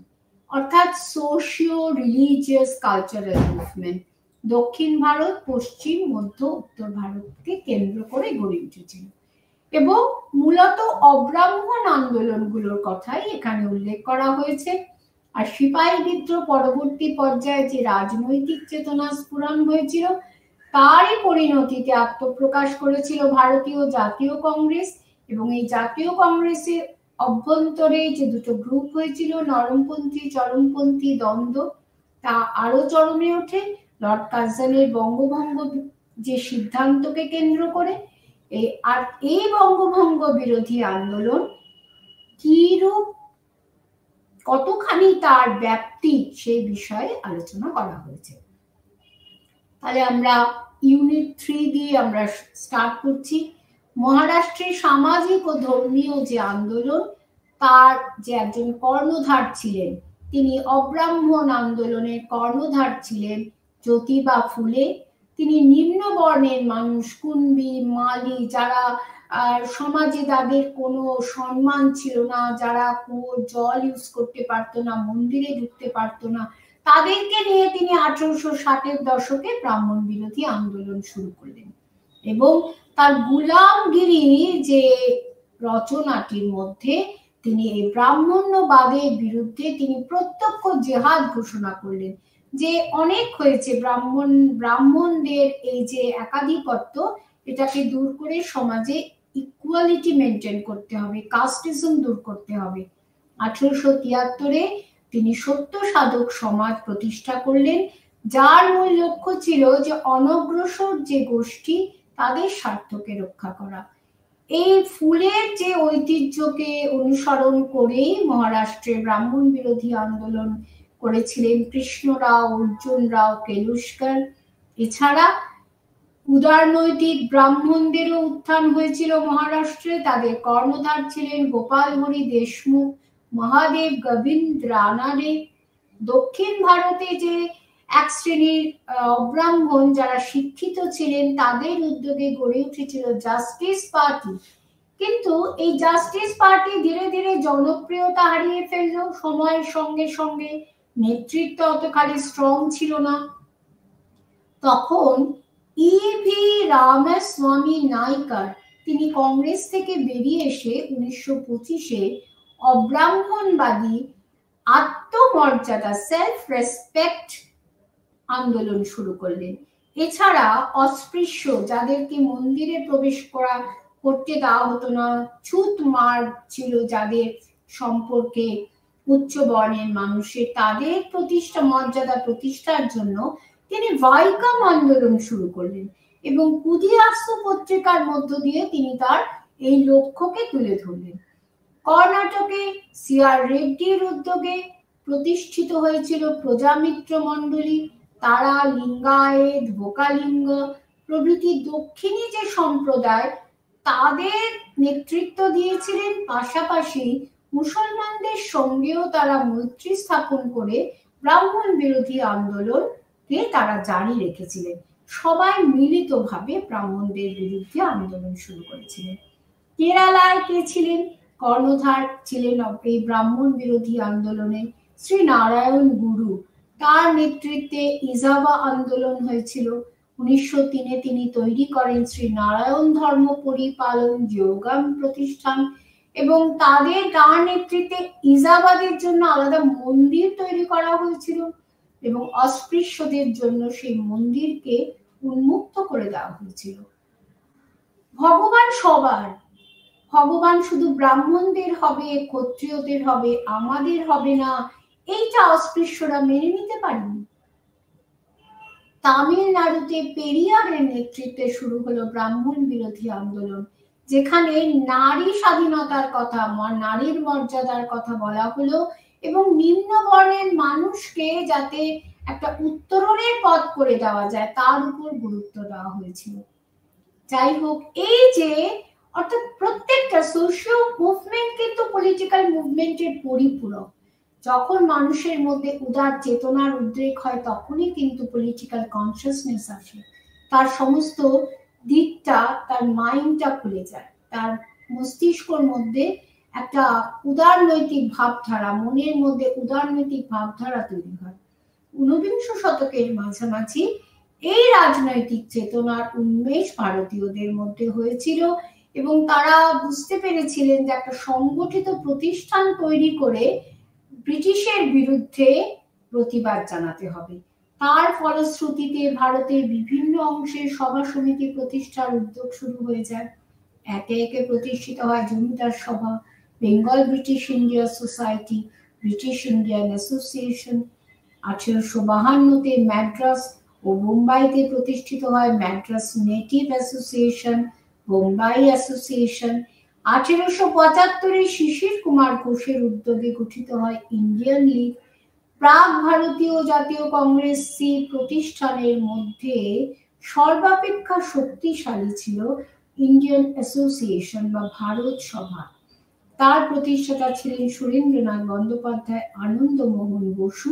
অর্থাৎ সোশিও রিলিজিয়াস কালচারাল মুভমেন্ট দক্ষিণ ভারত, পশ্চিম, মধ্য, উত্তর ভারতকে কেন্দ্র করে গড়ে উঠেছিল। এবং মূলত অব্রাহ্মণ আন্দোলনগুলোর কথাই এখানে উল্লেখ করা হয়েছে। আর সিপাহী বিদ্রোহ পরবর্তী পর্যায়ে যে রাজনৈতিক চেতনা স্ফুরণ হয়েছিল, তারই পরিণতিতে আত্মপ্রকাশ করেছিল ভারতীয় জাতীয় কংগ্রেস। এবং এই জাতীয় কংগ্রেসের অভ্যন্তরে যে দুটো গ্রুপ হয়েছিল, নরমপন্থী চরমপন্থী দ্বন্দ্ব, তা আরো চরমে ওঠে লর্ড কার্জনের বঙ্গভঙ্গ যে সিদ্ধান্তকে কেন্দ্র করে। আর এই বঙ্গভঙ্গ বিরোধী আন্দোলন কি রূপ, কতখানি তার ব্যাপ্তি, সেই বিষয়ে আলোচনা করা হয়েছে। তাহলে আমরা ইউনিট 3 দিয়ে আমরা স্টার্ট করছি। মহারাষ্ট্রের সামাজিক ও ধর্মীয় যে আন্দোলন, তার যে একজন কর্ণধার ছিলেন, তিনি অব্রাহ্মণ আন্দোলনের কর্ণধার ছিলেন জ্যোতিবা ফুলে। তিনি নিম্ন বর্ণের মানুষ, কুণবি, মালি, যারা সমাজে যাদের কোনো সম্মান ছিল না, যারা কুয়োর জল ইউজ করতে পারতো না, মন্দিরে ঢুকতে পারতো না, তাদেরকে নিয়ে তিনি 1860-এর দশকে ব্রাহ্মণ বিরোধী আন্দোলন শুরু করলেন। এবং তার গুলামগিরি যে রচনাটির মধ্যে তিনি এই ব্রাহ্মণ্যবাদের বিরুদ্ধে তিনি প্রত্যক্ষ জেহাদ ঘোষণা করলেন, যে অনেক হয়েছে, ব্রাহ্মণদের এই যে একাধিপত্য, এটাকে দূর করে সমাজে ইকুয়ালিটি মেনটেন করতে হবে, কাস্টিজম দূর করতে হবে। 1873-এ তিনি সত্য সাধক সমাজ প্রতিষ্ঠা করলেন, যার মূল লক্ষ্য ছিল যে অনগ্রসর যে গোষ্ঠী, তাদের স্বার্থকে রক্ষা করা। এই ফুলের যে ঐতিহ্যকে অনুসরণ করেই মহারাষ্ট্রে ব্রাহ্মণ বিরোধী আন্দোলন করেছিলেন কৃষ্ণরাও, অর্জুন রাও কেলুস্কর। এছাড়া উদারনৈতিক ব্রাহ্মণদেরও উত্থান হয়েছিল মহারাষ্ট্রে। তাদের কর্ণধার ছিলেন গোপাল হরি দেশমুখ, মহাদেব গোবিন্দ রানাডে। দক্ষিণ ভারতে যে এক শ্রেণীর অব্রাহ্মণ যারা শিক্ষিত ছিলেন, তাদের উদ্যোগে গড়ে উঠেছিল জাস্টিস পার্টি। কিন্তু এই জাস্টিস পার্টি ধীরে ধীরে জনপ্রিয়তা হারিয়ে ফেলল সময়ের সঙ্গে সঙ্গে, নেতৃত্ব অতখানি স্ট্রং ছিল না। তখন ইভি রামাস্বামী নাইকার তিনি কংগ্রেস থেকে বেরিয়ে এসে 1925-এ অব্রাহ্মণবাদী আত্মমর্যাদা সেলফ রেসপেক্ট আন্দোলন শুরু করলেন। এছাড়া অস্পৃশ্য যাদেরকে মন্দিরে প্রবেশ করতে দেওয়া হতো না, ছুত মার ছিল যাদের সম্পর্কে উচ্চ বর্ণের মানুষের, তাদের মর্যাদা প্রতিষ্ঠার জন্য তিনি ভাইকম আন্দোলন শুরু করলেন এবং কুদিয়াসু পত্রিকার মধ্য দিয়ে তিনি তার এই লক্ষ্যকে তুলে ধরলেন। কর্ণাটকে সি.আর. রেড্ডির উদ্যোগে প্রতিষ্ঠিত হয়েছিল প্রজামিত্র মণ্ডলী। তারা লিঙ্গায়েত, ভোকালিঙ্গ প্রভৃতি দক্ষিণী যে সম্প্রদায় তাদের নেতৃত্ব দিয়েছিলেন। পাশাপাশি মুসলমানদের সঙ্গেও তারা মৈত্রী স্থাপন করে ব্রাহ্মণ বিরোধী আন্দোলনকে তারা জারি রেখেছিলেন। সবাই মিলিতভাবে ব্রাহ্মণদের বিরুদ্ধে আন্দোলন শুরু করেছিলেন। কেরালায় কে ছিলেন? কর্ণধার ছিলেন এই ব্রাহ্মণ বিরোধী আন্দোলনে শ্রী নারায়ণ গুরু। তার নেতৃত্বে ইজাবা আন্দোলন হয়েছিল। 1903-এ তিনি তৈরি করেন শ্রী নারায়ণ ধর্ম পরিপালন যোগাম প্রতিষ্ঠান এবং তার নেতৃত্বে ইজাবাদের জন্য আলাদা মন্দির তৈরি করা হয়েছিল এবং অস্পৃশ্যদের জন্য সেই মন্দিরকে উন্মুক্ত করে দেওয়া হয়েছিল। ভগবান সবার, ভগবান শুধু ব্রাহ্মণদের হবে, ক্ষত্রিয়দের হবে, আমাদের হবে না, এইটা অস্পৃশ্যরা মেনে নিতে পারেনি। তামিলনাড়ুতে পেরিয়ারের নেতৃত্বে শুরু হলো ব্রাহ্মণ বিরোধী আন্দোলন, যেখানে নারী স্বাধীনতার কথা, নারীর মর্যাদার কথা বলা হলো এবং নিম্ন বর্ণের মানুষকে যাতে একটা উত্তরণের পথ করে দেওয়া যায় তার উপর গুরুত্ব দেওয়া হয়েছিল। যাই হোক, এই যে অর্থাৎ প্রত্যেকটা সোশিয়াল মুভমেন্ট কিন্তু পলিটিক্যাল মুভমেন্টের পরিপূরক। যখন মানুষের মধ্যে উদার চেতনার উদ্রেক হয় তখনই কিন্তু পলিটিক্যাল কনসিয়াসনেস আসে, তার সমস্ত দিকটা, তার মাইন্ডটা খুলে যায়, তার মস্তিষ্কর মধ্যে একটা উদার নৈতিক ভাবধারা, মনের মধ্যে উদার নৈতিক ভাবধারা তৈরি হয়। 19বিংশ শতকের মাঝামাঝি এই রাজনৈতিক চেতনার উন্মেষ ভারতীয়দের মধ্যে হয়েছিল এবং তারা বুঝতে পেরেছিলেন যে একটা সংগঠিত প্রতিষ্ঠান তৈরি করে ব্রিটিশের বিরুদ্ধে প্রতিবাদ জানাতে হবে। তার ফলশ্রুতিতে ভারতের বিভিন্ন অংশে সভা সমিতি প্রতিষ্ঠার উদ্যোগ শুরু হয়ে যায়। একে একে প্রতিষ্ঠিত হয় জমিদার সভা, Bengal British India society, British Indian association. 1852-তে ম্যাড্রাস ও বোম্বাইতে প্রতিষ্ঠিত হয় Madras native association, Bombay association. 1875-এ শিশির কুমার ঘোষের উদ্যোগে গঠিত হয় ইন্ডিয়ান লীগ। প্রাগ ভারতীয় জাতীয় কংগ্রেস প্রতিষ্ঠানের মধ্যে সর্বাপেক্ষা শক্তিশালী ছিল ইন্ডিয়ান অ্যাসোসিয়েশন বা ভারত সভা। তার প্রতিষ্ঠাতা ছিলেন সুরেন্দ্রনাথ বন্দ্যোপাধ্যায়, আনন্দমোহন বসু,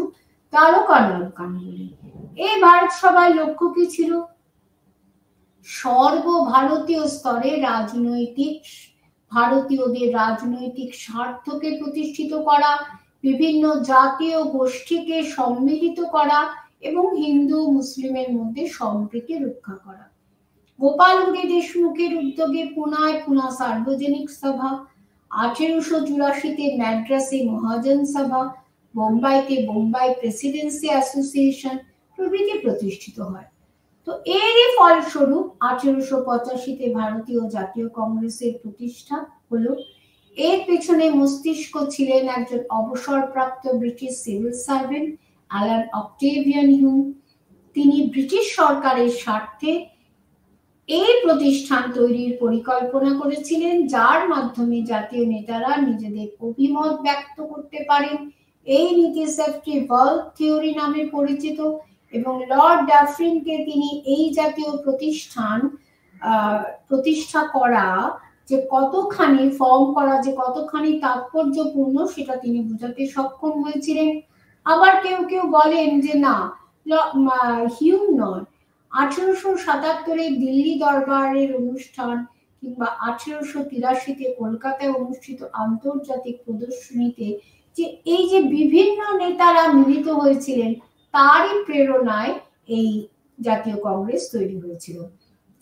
তারকানাথ গাঙ্গুলি। এই ভারত সভার লক্ষ্য কি ছিল? সর্বভারতীয় স্তরে ভারতীয়দের রাজনৈতিক স্বার্থকে প্রতিষ্ঠিত করা, বিভিন্ন জাতীয় গোষ্ঠীকে সম্মিলিত করা এবং হিন্দু মুসলিমের মধ্যে সম্প্রীতি রক্ষা করা। গোপাল হরি দেশমুখের উদ্যোগে পুনায় পুনা সার্বজনিক সভা, 1884-তে ম্যাড্রাসে মহাজন সভা, বোম্বাইতে বোম্বাই প্রেসিডেন্সি অ্যাসোসিয়েশন প্রভৃতি প্রতিষ্ঠিত হয়। তো এরই ফলস্বরূপ 1885-তে ভারতীয় জাতীয় কংগ্রেসের প্রতিষ্ঠা হলো। এর পেছনে মস্তিষ্ক ছিলেন একজন অবসরপ্রাপ্ত British civil servant Allan Octavian Hume. তিনি ব্রিটিশ সরকারের স্বার্থে এই প্রতিষ্ঠান তৈরির পরিকল্পনা করেছিলেন, যার মাধ্যমে জাতীয় নেতারা নিজেদের অভিমত ব্যক্ত করতে পারেন। এই নীতি সেফটি ভালভ থিওরি নামে পরিচিত এবং লর্ড ডাফরিনকে তিনি এই জাতীয় প্রতিষ্ঠা করা যে কতখানি ফর্ম করা যে কতখানি তাৎপর্যপূর্ণ সেটা তিনি বোঝাতে সক্ষম হয়েছিলেন। আবার কেউ কেউ বলেন যে না, হিউম নয়, 1877-এ দিল্লি দরবারের অনুষ্ঠান কিংবা 1883-তে কলকাতায় অনুষ্ঠিত আন্তর্জাতিক প্রদর্শনীতে যে এই যে বিভিন্ন নেতারা মিলিত হয়েছিলেন তারই প্রেরণায় এই জাতীয় কংগ্রেস তৈরি হয়েছিল।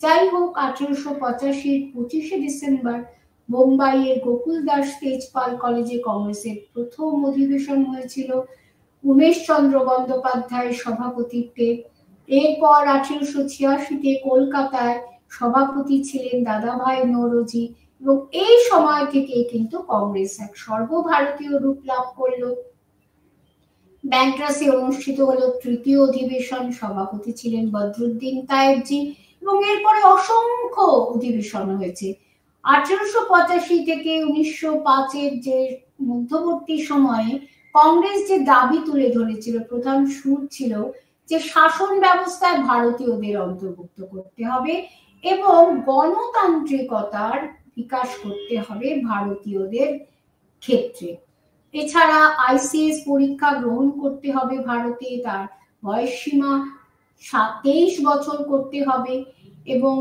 যাই হোক, 1885 25শে ডিসেম্বর বোম্বাইয়ের গোকুল দাস তেজপাল কলেজে কংগ্রেসের প্রথম অধিবেশন হয়েছিল উমেশ চন্দ্র বন্দ্যোপাধ্যায়ের সভাপতিত্বে। এরপর 1886-তে কলকাতায় সভাপতি ছিলেন দাদাভাই নওরোজি, এবং এই সময় থেকে কিন্তু কংগ্রেস এক সর্বভারতীয় রূপ লাভ করলো। ব্যান্ড্রাসে অনুষ্ঠিত হলো তৃতীয় অধিবেশন, সভাপতি ছিলেন বদরুদ্দিন তায়েবজি, এবং এরপরে অসংখ্য অধিবেশন হয়েছে। 1885 থেকে 1905-এর যে মধ্যবর্তী সময়ে কংগ্রেস যে দাবি তুলে ধরেছিল, প্রধান সুর ছিল যে শাসন ব্যবস্থায় ভারতীয়দের অন্তর্ভুক্ত করতে হবে এবং গণতান্ত্রিকতার বিকাশ করতে হবে ভারতীয়দের ক্ষেত্রে। এছাড়া আইসিএস পরীক্ষা গ্রহণ করতে হবে ভারতে, তার বয়সসীমা 23 বছর করতে হবে, এবং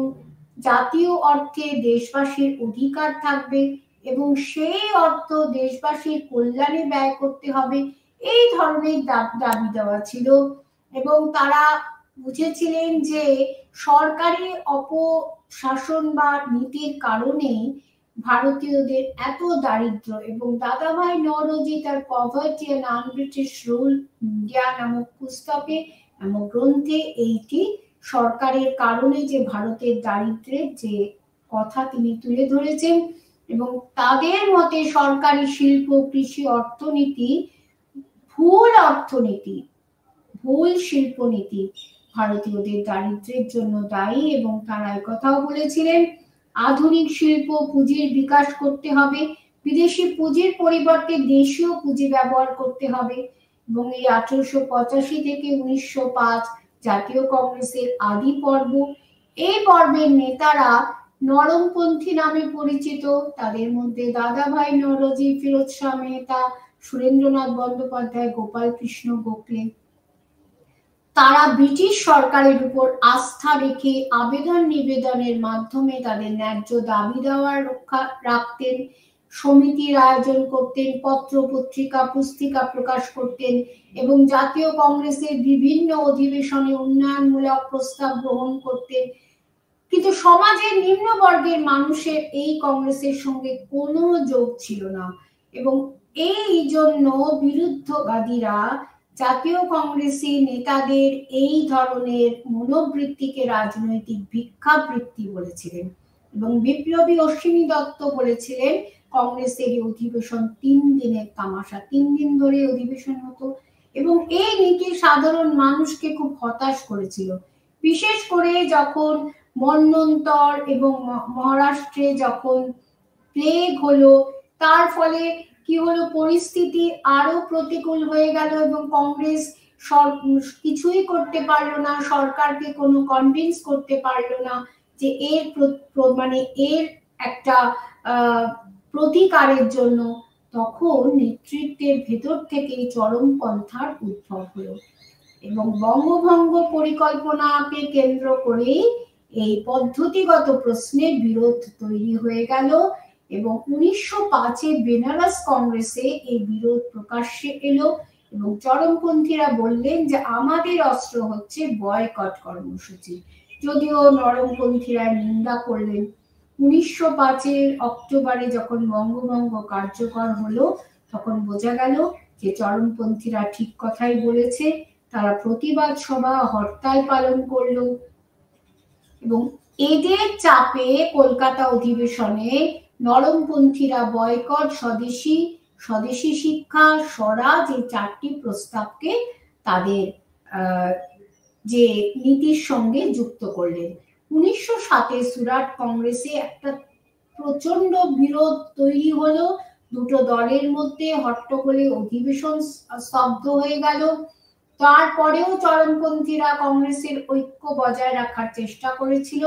জাতীয় অর্থে দেশবাসীর অধিকার থাকবে এবং সেই অর্থ দেশবাসীর কল্যাণে ব্যয় করতে হবে। এই ধরনের দাবি দেওয়া ছিল, এবং তারা বুঝেছিলেন যে সরকারি অপশাসন বা নীতির কারণে ভারতীয়দের এত দারিদ্র, এবং দাদাভাই নওরোজি তার poverty and un-British rule India নামক পুস্তকে নামক গ্রন্থে এইটি সরকারের কারণে যে ভারতের দারিদ্রের যে কথা তিনি তুলে ধরেছেন, এবং তাদের মতে সরকারি শিল্প, কৃষি, অর্থনীতি ভুল অর্থনীতি, ভুল শিল্পনীতি ভারতীয়দের দারিদ্রের জন্য দায়ী, এবং তারা এই কথাও বলেছিলেন আধুনিক শিল্প পুঁজির বিকাশ করতে হবে, বিদেশি পুঁজির পরিবর্তে দেশীয় পুঁজি ব্যবহার করতে হবে। এবং এই 1885 থেকে 1905 জাতীয় কংগ্রেসের আদি পর্ব। এই পর্বের নেতারা নরমপন্থী নামে পরিচিত, তাদের মধ্যে দাদাভাই নওরোজি, ফিরোজ শাহ মেহতা, সুরেন্দ্রনাথ বন্দ্যোপাধ্যায়, গোপাল কৃষ্ণ গোখলে। তারা ব্রিটিশ সরকারের উপর আস্থা রেখে আবেদন নিবেদনের মাধ্যমে তাদের ন্যায্য দাবি দেওয়ার রক্ষা রাখতেন, সমিতির আয়োজন করতেন, পত্র পত্রিকা পুস্তিকা প্রকাশ করতেন, এবং জাতীয় কংগ্রেসের বিভিন্ন অধিবেশনে উন্নয়নমূলক প্রস্তাব গ্রহণ করতেন। কিন্তু সমাজের নিম্নবর্গের মানুষের এই কংগ্রেসের সঙ্গে কোনো যোগ ছিল না, এবং এই জন্য বিরুদ্ধবাদীরা জাতীয় কংগ্রেসী নেতাদের এই ধরনের মনোবৃত্তিকে রাজনৈতিক ভিক্ষাবৃত্তি বলেছিলেন, এবং বিপ্লবী অশ্বিনী দত্ত বলেছিলেন কংগ্রেসের এই অধিবেশন 3 দিনের তামাশা, 3 দিন ধরে অধিবেশন হতো, এবং এই নীতি সাধারণ মানুষকে খুব হতাশ করেছিল। বিশেষ করে যখন মন্বন্তর এবং মহারাষ্ট্রে যখন প্লেগ হলো, তার ফলে কি হলো, পরিস্থিতি আরো প্রতিকূল হয়ে গেল, এবং কংগ্রেস কিছুই করতে পারলো না, সরকারকে কোনো কনভিন্স করতে পারলো না যে এর মানে এর একটা প্রতিকারের জন্য। তখন নেতৃত্বের ভেতর থেকে চরমপন্থার উদ্ভব হলো, এবং বঙ্গভঙ্গ পরিকল্পনাকে কেন্দ্র করেই এই পদ্ধতিগত প্রশ্নের বিরোধ তৈরি হয়ে গেল, এবং 1905-এ বেনারস কংগ্রেসে এই বিরোধ প্রকাশ্যে এলো, এবং চরমপন্থীরা বললেন যে আমাদের অস্ত্র হচ্ছে বয়কট কর্মসূচি, যদিও নরমপন্থীরা নিন্দা করলেন। 1905-এর অক্টোবরে যখন বঙ্গভঙ্গ কার্যকর হলো, তখন বোঝা গেল যে চরমপন্থীরা ঠিক কথাই বলেছে। তারা প্রতিবাদ সভা, হরতাল পালন করলো, এবং এদের চাপে কলকাতা অধিবেশনে নরমপন্থীরা বয়কট, স্বদেশী শিক্ষা, স্বরাজ এই 4টি প্রস্তাবকে তাদের যে নীতির সঙ্গে যুক্ত করলেন। 1907-এ সুরাট কংগ্রেসে একটা প্রচন্ড বিরোধ তৈরি হলো, দুটো দলের মধ্যে হট্টগোলে অধিবেশন স্তব্ধ হয়ে গেল। তারপরেও চরমপন্থীরা কংগ্রেসের ঐক্য বজায় রাখার চেষ্টা করেছিল,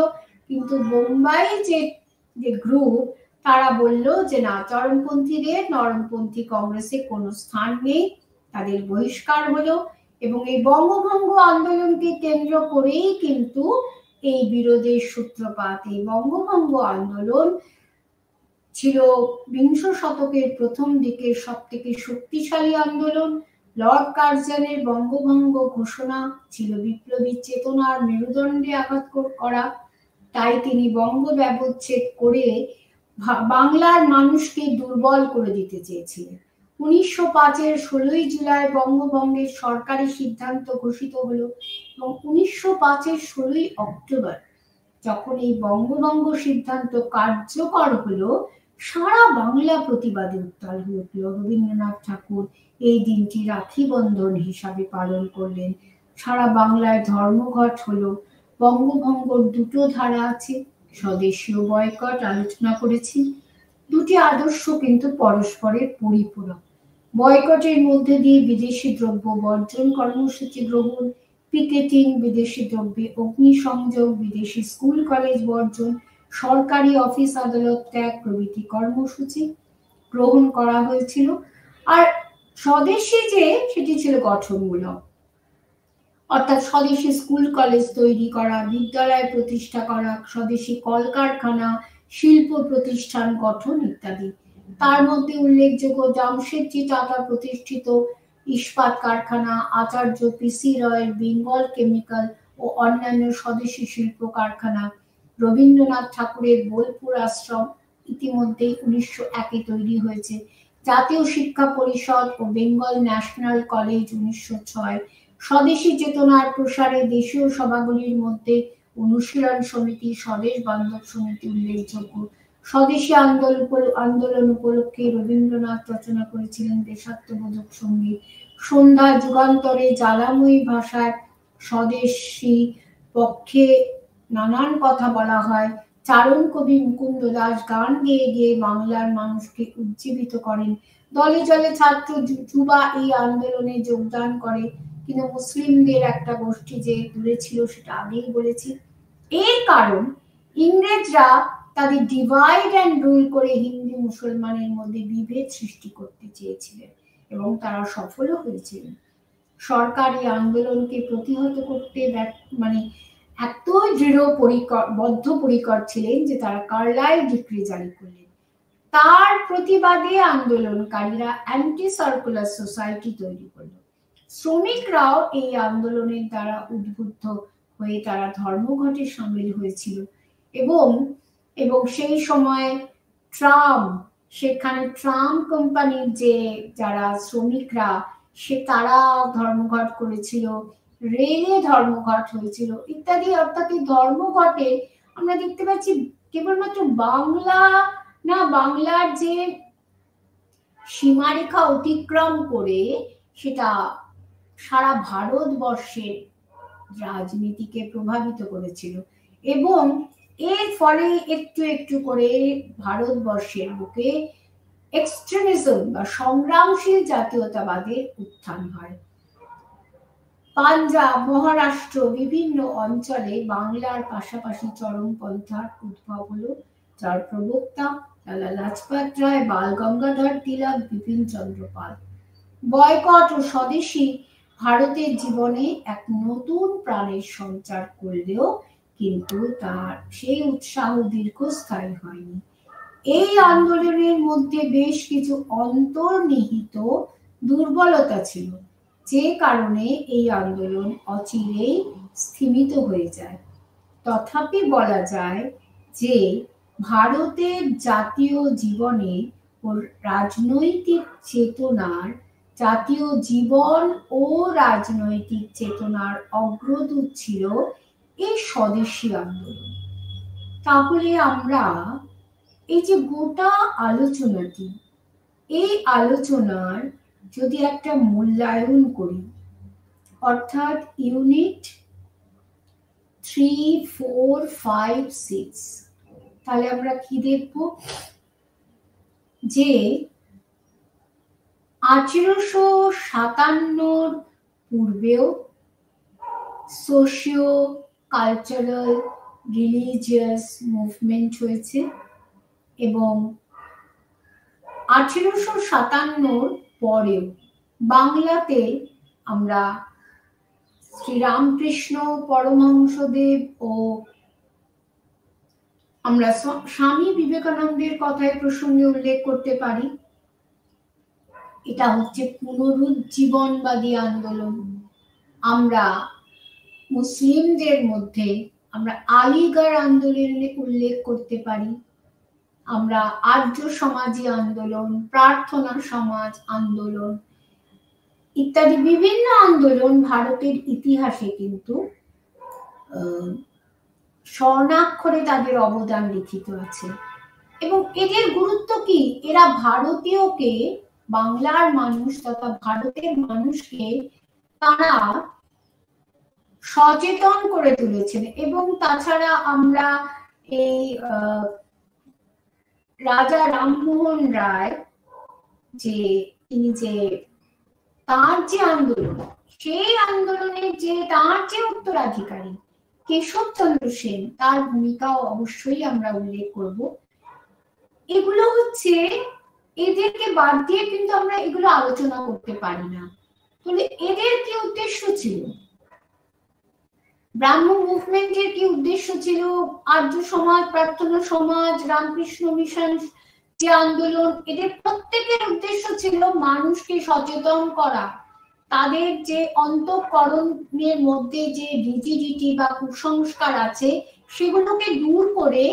কিন্তু বোম্বাই যে গ্রুপ তারা বলল যে না, চরমপন্থীদের নরমপন্থী কংগ্রেসে কোনো স্থান নেই, তাদের বহিষ্কার হলো, এবং এই বঙ্গভঙ্গ আন্দোলনকে কেন্দ্র করেই কিন্তু এই বিরোধের সূত্রপাত। এই বঙ্গভঙ্গ আন্দোলন ছিল বিংশ শতকের প্রথম দিকের সবথেকে শক্তিশালী আন্দোলন। লর্ড কার্জনের বঙ্গভঙ্গ ঘোষণা ছিল বিপ্লবী চেতনার মেরুদণ্ডে আঘাত করা। তাই তিনি বঙ্গ ব্যবচ্ছেদ করে বাংলার মানুষকে দুর্বল করে দিতে চেয়েছিলেন। 1905-এর 16ই জুলাই বঙ্গভঙ্গের সরকারি সিদ্ধান্ত ঘোষিত হলো এবং 1905-এর 16ই অক্টোবর যখন এই বঙ্গভঙ্গ সিদ্ধান্ত কার্যকর হলো, সারা বাংলা প্রতিবাদে উত্তাল হয়ে উঠল। রবীন্দ্রনাথ ঠাকুর এই দিনটি রাখি বন্ধন হিসাবে পালন করলেন। সারা বাংলায় ধর্মঘট হলো। বঙ্গভঙ্গর দুটো ধারা আছে, স্বদেশীয় বয়কট আলোচনা করেছি। দুটি আদর্শ কিন্তু পরস্পরের পরিপূরক। বয়কটের মধ্যে দিয়ে বিদেশি দ্রব্য বর্জন কর্মসূচি গ্রহণ, পিকেটিং, বিদেশি দ্রব্যে অগ্নিসংযোগ, বিদেশি স্কুল কলেজ বর্জন, সরকারি অফিস আদালত ত্যাগ প্রভৃতি কর্মসূচি গ্রহণ করা হয়েছিল। আর স্বদেশী যে সেটি ছিল গঠনমূলক, অর্থাৎ স্বদেশী স্কুল কলেজ তৈরি করা, বিদ্যালয় প্রতিষ্ঠা করা, স্বদেশী কলকারখানা, শিল্প প্রতিষ্ঠান গঠন ইত্যাদি। তার মধ্যে উল্লেখযোগ্য জামশেদজি টাটা প্রতিষ্ঠিত ইস্পাত কারখানা, আচার্য পিসি রয়ের বেঙ্গল কেমিক্যাল ও অন্যান্য স্বদেশী শিল্প কারখানা, রবীন্দ্রনাথ ঠাকুরের বোলপুর আশ্রম ইতিমধ্যেই 1901-এ তৈরি হয়েছে, জাতীয় শিক্ষা পরিষদ ও বেঙ্গল ন্যাশনাল কলেজ 1906, স্বদেশী চেতনার প্রসারে দেশীয় সভাগুলির মধ্যে অনুশীলন সমিতি, স্বদেশ বান্ধব সমিতি উল্লেখযোগ্য। স্বদেশী আন্দোলন উপলক্ষে রবীন্দ্রনাথ রচনা করেছিলেন দেশাত্মবোধক সঙ্গীত। সন্ধ্যা যুগান্তরে জ্বালাময়ী ভাষায় স্বদেশী পক্ষে নানান কথা বলা হয়। চারণ কবি মুকুন্দ দাস গান গেয়ে গেয়ে বাংলার মানুষকে উজ্জীবিত করেন। দলে দলে ছাত্র যুবা এই আন্দোলনে যোগদান করে, কিন্তু মুসলিমদের একটা গোষ্ঠী যে দূরে ছিল সেটা আগেই বলেছি। এর কারণ ইংরেজরা তাদের ডিভাইড অ্যান্ড রুল করে হিন্দু মুসলমানের মধ্যে বিভেদ সৃষ্টি করতে চেয়েছিলেন এবং তারা সফলও হয়েছিলেন। সরকার এই আন্দোলনকে প্রতিহত করতে এত বদ্ধপরিকর ছিলেন যে তারা কার্লাইল ডিক্রি জারি করলেন। তার প্রতিবাদে আন্দোলনকারীরা অ্যান্টি সার্কুলার সোসাইটি তৈরি করল। শ্রমিকরাও এই আন্দোলনের দ্বারা উদ্বুদ্ধ হয়ে তারা ধর্মঘটে সামিল হয়েছিল এবং সেই সময় সেখানে ট্রাম কোম্পানির যে যারা শ্রমিকরা তারা ধর্মঘট করেছিল, রেলে ধর্মঘট হয়েছিল ইত্যাদি। অর্থাৎ এই ধর্মঘটে আমরা দেখতে পাচ্ছি কেবলমাত্র বাংলার যে সীমারেখা অতিক্রম করে সেটা সারা ভারতবর্ষের রাজনীতিকে প্রভাবিত করেছিল এবং এর ফলে একটু একটু করে ভারতবর্ষের বুকে এক্সট্রিমিজম বা সংগ্রামশীল জাতীয়তাবাদের উত্থান হয়। পাঞ্জাব, মহারাষ্ট্র বিভিন্ন অঞ্চলে বাংলার পাশাপাশি চরমপন্থার উদ্ভব হলো, যার প্রবক্তা লালা লাজপত রায়, বাল গঙ্গাধর তিলক, বিপিন চন্দ্র পাল। বয়কট ও স্বদেশী ভারতের জীবনে এক নতুন প্রাণের সঞ্চার করলেও কিন্তু তার সেই উৎসাহ দীর্ঘস্থায়ী হয়নি। এই আন্দোলনের মধ্যে বেশ কিছু অন্তর্নিহিত দুর্বলতা ছিল, যে কারণে এই আন্দোলন অচিরেই স্থিমিত হয়ে যায়। তথাপি বলা যায় যে ভারতের জাতীয় জীবনে ও রাজনৈতিক চেতনার অগ্রদূত ছিল এই স্বদেশী আন্দোলন। তাহলে আমরা এই যে গোটা আলোচনাটি, এই আলোচনার যদি একটা মূল্যায়ন করি, অর্থাৎ ইউনিট 3, 4, 5, 6, তাহলে আমরা কি দেখব যে 1857 পূর্বেও সোশিও কালচারাল রিলিজিয়াস মুভমেন্ট হয়েছে এবং 1857 পরেও বাংলাতে আমরা শ্রীরামকৃষ্ণ পরমহংসদেব ও আমরা স্বামী বিবেকানন্দের কথায় প্রসঙ্গে উল্লেখ করতে পারি। এটা হচ্ছে পুনরুজ্জীবনবাদী আন্দোলন। আমরা মুসলিমদের মধ্যে আমরা আলিগড় আন্দোলনের উল্লেখ করতে পারি, আমরা আর্য সমাজী আন্দোলন, প্রার্থনা সমাজ আন্দোলন ইত্যাদি বিভিন্ন আন্দোলন ভারতের ইতিহাসে কিন্তু স্বর্ণাক্ষরে তাদের অবদান লিখিত আছে। এবং এদের গুরুত্ব কি? এরা ভারতীয়কে, বাংলার মানুষ তথা ভারতের মানুষকে তারা সচেতন করে তুলেছেন। এবং তাছাড়া আমরা এই রাজা রামমোহন রায় যে তিনি যে তার যে আন্দোলন, সেই আন্দোলনের যে তার যে উত্তরাধিকারী কেশবচন্দ্র সেন, তার ভূমিকাও অবশ্যই আমরা উল্লেখ করব। এগুলো হচ্ছে, এদেরকে বাদ দিয়ে কিন্তু আমরা এগুলো আলোচনা করতে পারি না। তাহলে এদের কি উদ্দেশ্য ছিল? ব্রাহ্ম মুভমেন্টের কি উদ্দেশ্য ছিল? আর্য সমাজ, প্রার্থনা সমাজ, রামকৃষ্ণ মিশন যে আন্দোলন, এদের প্রত্যেকের উদ্দেশ্য ছিল মানুষকে সচেতন করা, তাদের যে অন্তঃকরণের মধ্যে যে রিজিডিটি বা কুসংস্কার আছে সেগুলোকে দূর করে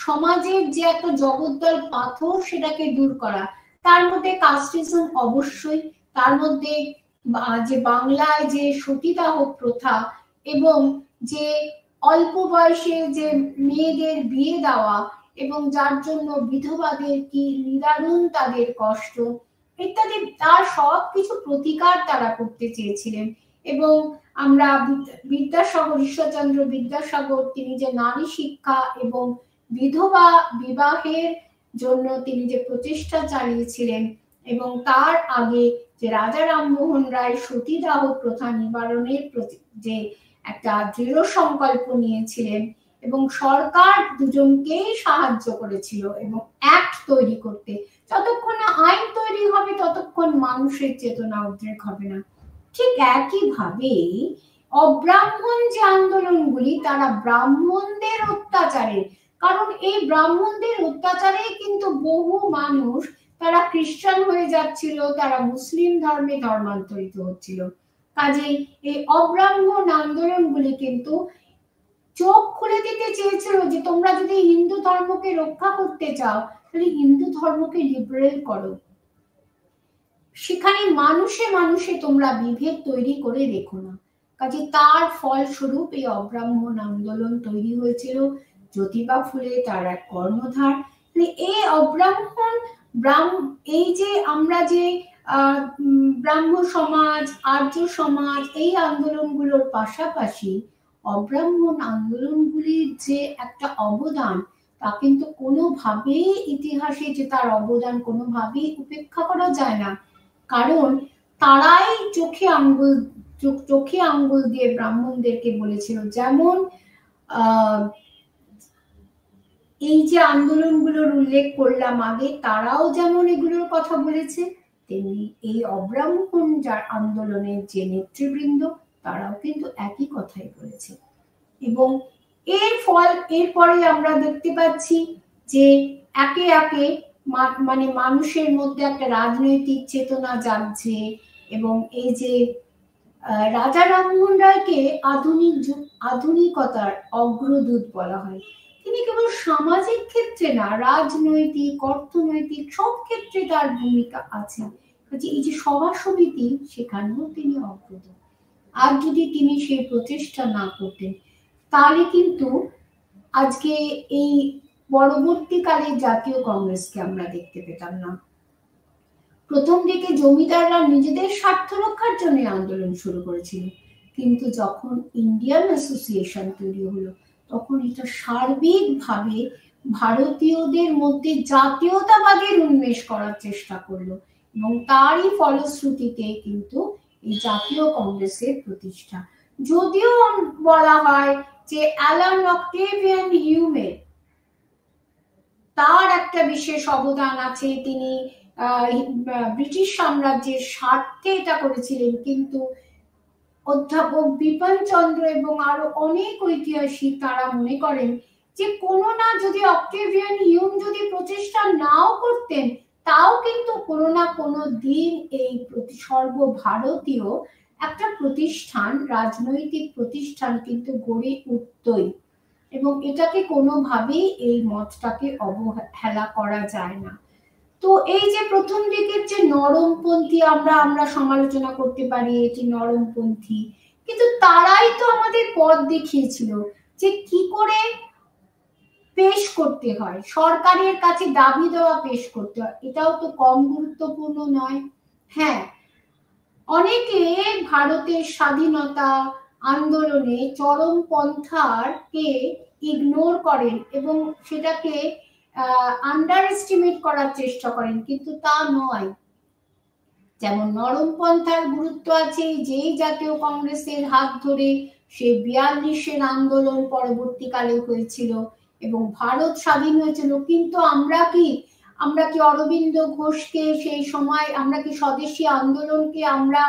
সমাজের যে একটা জগদ্দল পাথর সেটাকে দূর করা। তার মধ্যে কাস্টিজম অবশ্যই, তার মধ্যে যে বাংলায় যে সতীদাহ প্রথা এবং যে অল্প বয়সে যে মেয়েদের বিয়ে দেওয়া এবং যার জন্য বিধবাদের কি নিদারুণ তাদের কষ্ট ইত্যাদি, তার সব কিছু প্রতিকার তারা করতে চেয়েছিলেন। এবং আমরা বিদ্যাসাগর, ঈশ্বরচন্দ্র বিদ্যাসাগর, তিনি যে নারী শিক্ষা এবং বিধবা বিবাহের জন্য তিনি যে প্রচেষ্টা চালিয়েছিলেন, এবং তার আগে যে রাজা রামমোহন রায় সতীদাহ প্রথা নিবারণের যে একটা দৃঢ় সংকল্প নিয়েছিলেন এবং সরকার দুজনকেই সাহায্য করেছিল এবং অ্যাক্ট তৈরি করতে। যতক্ষণ না আইন তৈরি হবে ততক্ষণ মানুষের চেতনা উদ্রেক হবে না। ঠিক একইভাবে অব্রাহ্মণ যে আন্দোলনগুলি, তারা ব্রাহ্মণদের অত্যাচারে, কারণ এই ব্রাহ্মণদের অত্যাচারে কিন্তু বহু মানুষ তারা খ্রিস্টান হয়ে যাচ্ছিল, তারা মুসলিম ধর্মে ধর্মান্তরিত হচ্ছিল। কাজেই এই অব্রাহ্মণ আন্দোলনগুলি কিন্তু চোখ খুলে দিতে চেয়েছিল যে তোমরা যদি হিন্দু ধর্মকে রক্ষা করতে চাও তাহলে হিন্দু ধর্মকে লিবারেল করো, সেখানে মানুষে মানুষে তোমরা বিভেদ তৈরি করে রেখো না। কাজে তার ফলস্বরূপ এই অব্রাহ্মণ আন্দোলন তৈরি হয়েছিল। জ্যোতিবা ফুলে তার এক কর্ণধার। এই অব্রাহ্মণ এই যে আমরা যে ব্রাহ্ম সমাজ, আর্য সমাজ, এই আন্দোলনগুলোর পাশাপাশি অব্রাহ্মণ আন্দোলনগুলির যে একটা অবদান, তা কিন্তু কোনোভাবেই ইতিহাসে যে তার অবদান কোনোভাবেই উপেক্ষা করা যায় না। কারণ তারাই চোখে আঙ্গুল দিয়ে ব্রাহ্মণদেরকে বলেছিল, যেমন এই যে আন্দোলনগুলোর উল্লেখ করলাম আগে, তারাও যেমন এগুলোর কথা বলেছে, তেমনি এই অব্রাহ্মণ যার আন্দোলনের যে নেতৃবৃন্দ তারাও কিন্তু একই কথাই বলেছে। এবং এর ফল এরপরে আমরা দেখতে পাচ্ছি যে একে একে মানে মানুষের মধ্যে একটা রাজনৈতিক চেতনা জাগছে। এবং এই যে রাজা রামমোহন রায়কে আধুনিকতার অগ্রদূত বলা হয়। তিনি কেবল সামাজিক ক্ষেত্রে না, রাজনৈতিক, অর্থনৈতিক সব ক্ষেত্রে তার ভূমিকা আছে। এই যে সভা সমিতি, সেখানেও তিনি অগ্রদূত। আর যদি তিনি সেই প্রচেষ্টা না করতেন তাহলে কিন্তু আজকে এই পরবর্তীকালে জাতীয় কংগ্রেসকে আমরা দেখতে পেতাম না। প্রথম দিকে জমিদাররা নিজেদের স্বার্থ রক্ষার জন্য আন্দোলন শুরু করেছিল, কিন্তু যখন ইন্ডিয়ান অ্যাসোসিয়েশন তৈরি হলো তখন এটা সার্বিকভাবে ভারতীয়দের মধ্যে জাতীয়তাবাদের উন্মেষ করার চেষ্টা করলো এবং তারই ফলশ্রুতিতে কিন্তু এই জাতীয় কংগ্রেসের প্রতিষ্ঠা। যদিও বলা হয় যে অ্যালান অক্টেভিয়ান হিউমের তার একটা বিশেষ অবদান আছে, তিনি ব্রিটিশ সাম্রাজ্যের স্বার্থে এটা করেছিলেন, কিন্তু অধ্যাপক বিপিন চন্দ্র এবং আরো অনেক ঐতিহাসিক তারা মনে করেন যে কোনো না, যদি অক্টেভিয়ান হিউম যদি প্রচেষ্টা নাও করতেন তাও কিন্তু কোনো না কোনো দিন এই সর্বভারতীয় একটা প্রতিষ্ঠান, রাজনৈতিক প্রতিষ্ঠান কিন্তু গড়ে উঠতই। এবং এটাকে কোনোভাবেই এই মতটাকে অবহেলা করা যায় না। তো এই যে প্রথম দিকের যে নরমপন্থী আমরা সমালোচনা করতে পারি এটি নরমপন্থী, কিন্তু তারাই তো আমাদের পথ দেখিয়েছিল যে কি করে পেশ করতে হয়, সরকারের কাছে দাবি দেওয়া পেশ করতে হয়, এটাও তো কম গুরুত্বপূর্ণ নয়। হ্যাঁ, অনেকে ভারতের স্বাধীনতা আন্দোলনে চরমপন্থাকে ইগনোর করেন এবং সেটাকে আন্ডার এস্টিমেট করার চেষ্টা করেন, কিন্তু তা নয়। যেমন নরমপন্থার গুরুত্ব আছে, যেই জাতীয় কংগ্রেসের হাত ধরে সে 42-এর আন্দোলন পরবর্তীকালে হয়েছিল এবং ভারত স্বাধীন হয়েছিল, কিন্তু আমরা কি অরবিন্দ ঘোষকে সেই সময়, আমরা কি স্বদেশী আন্দোলনকে আমরা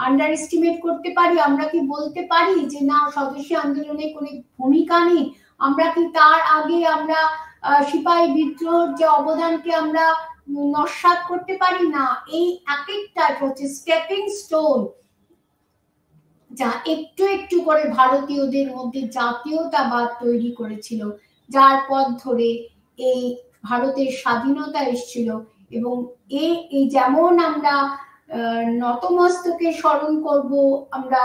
আন্ডার এস্টিমেট করতে পারি? আমরা কি বলতে পারি যে না, স্বদেশী আন্দোলনে কোনো ভূমিকা নেই? আমরা কি তার আগে আমরা সিপাহী বিদ্রোহের যে অবদানকে আমরা নস্যাৎ করতে পারি না? এই এক একটা হচ্ছে স্টেপিং স্টোন, যা একটু একটু করে ভারতীয়দের মধ্যে জাতীয়তাবাদ তৈরি করেছিল, যার পথ ধরে এই ভারতের স্বাধীনতা এসেছিল। এবং এই যেমন আমরা নতমস্তকে স্মরণ করব, আমরা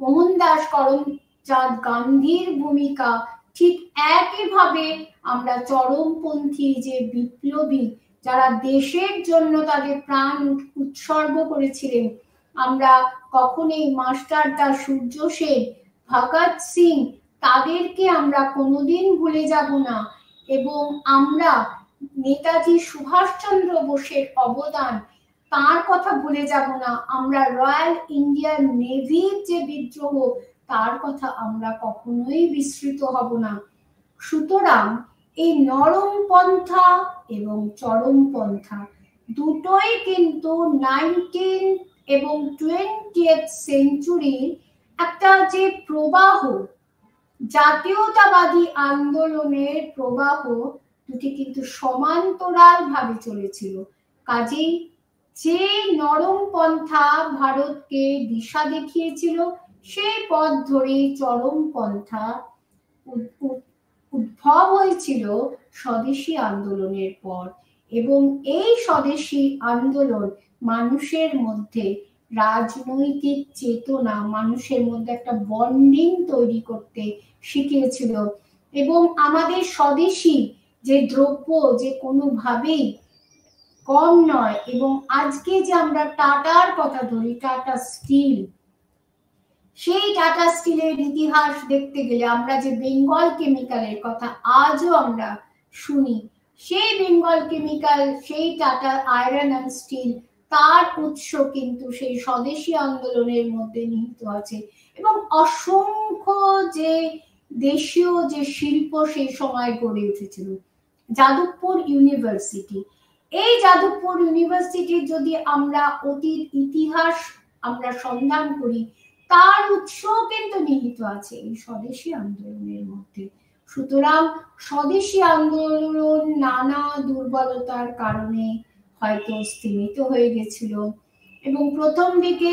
মোহনদাস করমচাঁদ গান্ধীর ভূমিকা, ঠিক একইভাবে আমরা চরমপন্থী যে বিপ্লবী যারা দেশের জন্য তাদের প্রাণ উৎসর্গ করেছিলেন, আমরা কখনোই মাস্টারদা সূর্য সেন, ভগৎ সিং, তাদেরকে আমরা কোনোদিন ভুলে যাব না। এবং আমরা নেতাজি সুভাষচন্দ্র বোসের অবদান, তার কথা ভুলে যাব না। আমরা রয়্যাল ইন্ডিয়ান নেভির যে বিদ্রোহ, তার কথা আমরা কখনোই বিস্মৃত হব না। সুতরাং এই নরমপন্থা এবং চরমপন্থা দুটোই কিন্তু 19 এবং 20th সেঞ্চুরির একটা যে প্রবাহ, জাতীয়তাবাদী আন্দোলনের প্রবাহ, দুটি কিন্তু সমান্তরাল ভাবে চলেছিল। কাজেই যে নরমপন্থা ভারতকে দিশা দেখিয়েছিল, সেই পথ ধরেই চরমপন্থা উদ্ভব হয়েছিল স্বদেশী আন্দোলনের পর। এবং এই স্বদেশী আন্দোলন মানুষের মধ্যে রাজনৈতিক চেতনা, মানুষের মধ্যে একটা বন্ডিং তৈরি করতে শিখিয়েছিল। এবং আমাদের স্বদেশী যে দ্রব্য, যে কোনোভাবেই কম নয়। এবং আজকে যে আমরা টাটার কথা ধরি, টাটা স্টিল, সেই টাটা স্টিলের ইতিহাস দেখতে গেলে আমরা যে বেঙ্গল কেমিক্যালের কথা আজও আমরা শুনি, সেই বেঙ্গল কেমিক্যাল, সেই টাটা আয়রন অ্যান্ড স্টিল, তার উৎস কিন্তু সেই স্বদেশী আন্দোলনের মধ্যে নিহিত আছে। এবং অসংখ্য যে দেশীয় যে শিল্প সেই সময় গড়ে উঠেছিল। যাদবপুর ইউনিভার্সিটি, এই যাদবপুর ইউনিভার্সিটির যদি আমরা অতীত ইতিহাস আমরা সন্ধান করি, তার উৎস কিন্তু নিহিত আছে এই স্বদেশী আন্দোলনের মধ্যে। সুতরাং স্বদেশী আন্দোলন নানা দুর্বলতার কারণে হয়তো স্থিমিত হয়ে গেছিল। এবং প্রথম দিকে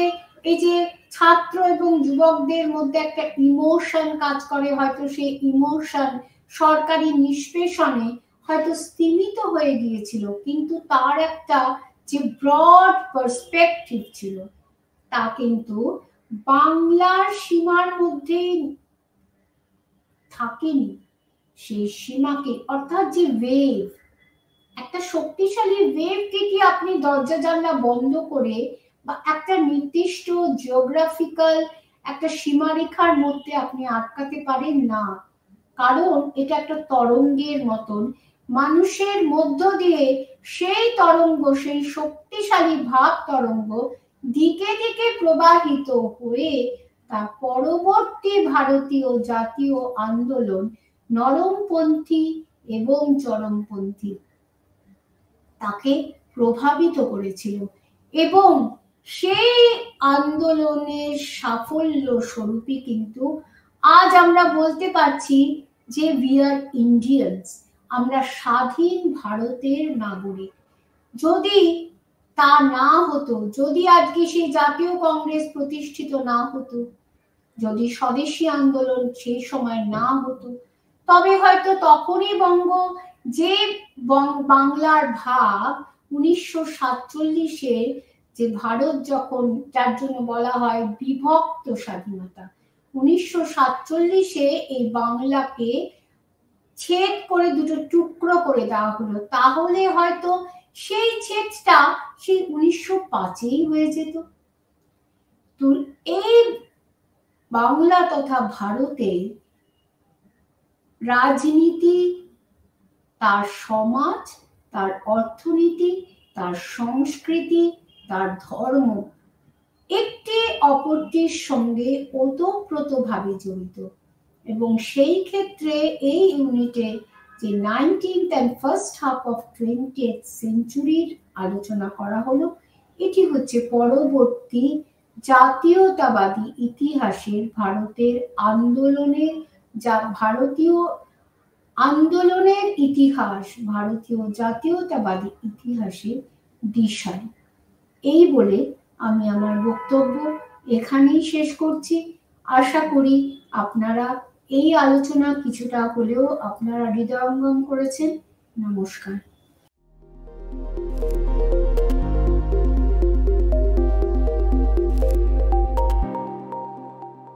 এই যে ছাত্র এবং যুবকদের মধ্যে একটা ইমোশন কাজ করে, হয়তো সেই ইমোশন সরকারি নিষ্পেষণে হয়তো স্থিমিত হয়ে গিয়েছিল, কিন্তু তার একটা যে ব্রড পার্সপেক্টিভ ছিল, তা কিন্তু বাংলার সীমার মধ্যেই থাকেনি। সেই সীমাকে, অর্থাৎ যে ওয়েভ, একটা শক্তিশালী ওয়েভকে কি আপনি দরজা জানলা বন্ধ করে বা একটা নির্দিষ্ট জিওগ্রাফিক্যাল একটা সীমারেখার মধ্যে আপনি আটকাতে পারেন না? কারণ এটা একটা তরঙ্গের মতন, মানুষের মধ্য দিয়ে সেই তরঙ্গ, সেই শক্তিশালী ভাব তরঙ্গ দিকে দিকে প্রবাহিত হয়ে তা পরবর্তী ভারতীয় জাতীয় আন্দোলন, নরমপন্থী এবং চরমপন্থী, তাকে প্রভাবিত করেছিল। এবং সেই আন্দোলনের সাফল্য স্বরূপই কিন্তু আজ আমরা বলতে পারছি যে উই আর ইন্ডিয়ানস, আমরা স্বাধীন ভারতের নাগরিক। যদি তা না হতো, যদি আজকে সেই জাতীয় কংগ্রেস প্রতিষ্ঠিত না হতো, যদি স্বদেশী আন্দোলন সেই সময় না হতো, তবে হয়তো তখনই যে বাংলার ভাব 1947-এ যে ভারত যখন, যার জন্য বলা হয় বিভক্ত স্বাধীনতা, 1947-এ এই বাংলাকে ছেদ করে দুটো টুকরো করে দেওয়া হলো, তাহলে হয়তো সেই ছেদটা সেই 1905-এই হয়ে যেত। তো এই বাংলা তথা ভারতে রাজনীতি, তার সমাজ, তার অর্থনীতি, তার সংস্কৃতি, তার ধর্ম একটি অপরটির সঙ্গে ওতপ্রোতভাবে জড়িত। এবং সেই ক্ষেত্রে এই ইউনিটে যে 19th and first half of 20th centuryর আলোচনা করা হলো, এটি হচ্ছে পরবর্তী জাতীয়তাবাদী ইতিহাসের ভারতের আন্দোলনের, যা ভারতীয় আন্দোলনের ইতিহাস, ভারতীয় জাতীয়তাবাদী ইতিহাসের দিশা। এই বলে আমি আমার বক্তব্য এখানেই শেষ করছি। আশা করি আপনারা এই আলোচনা কিছুটা হলেও আপনারা হৃদয়ঙ্গম করেছেন। নমস্কার।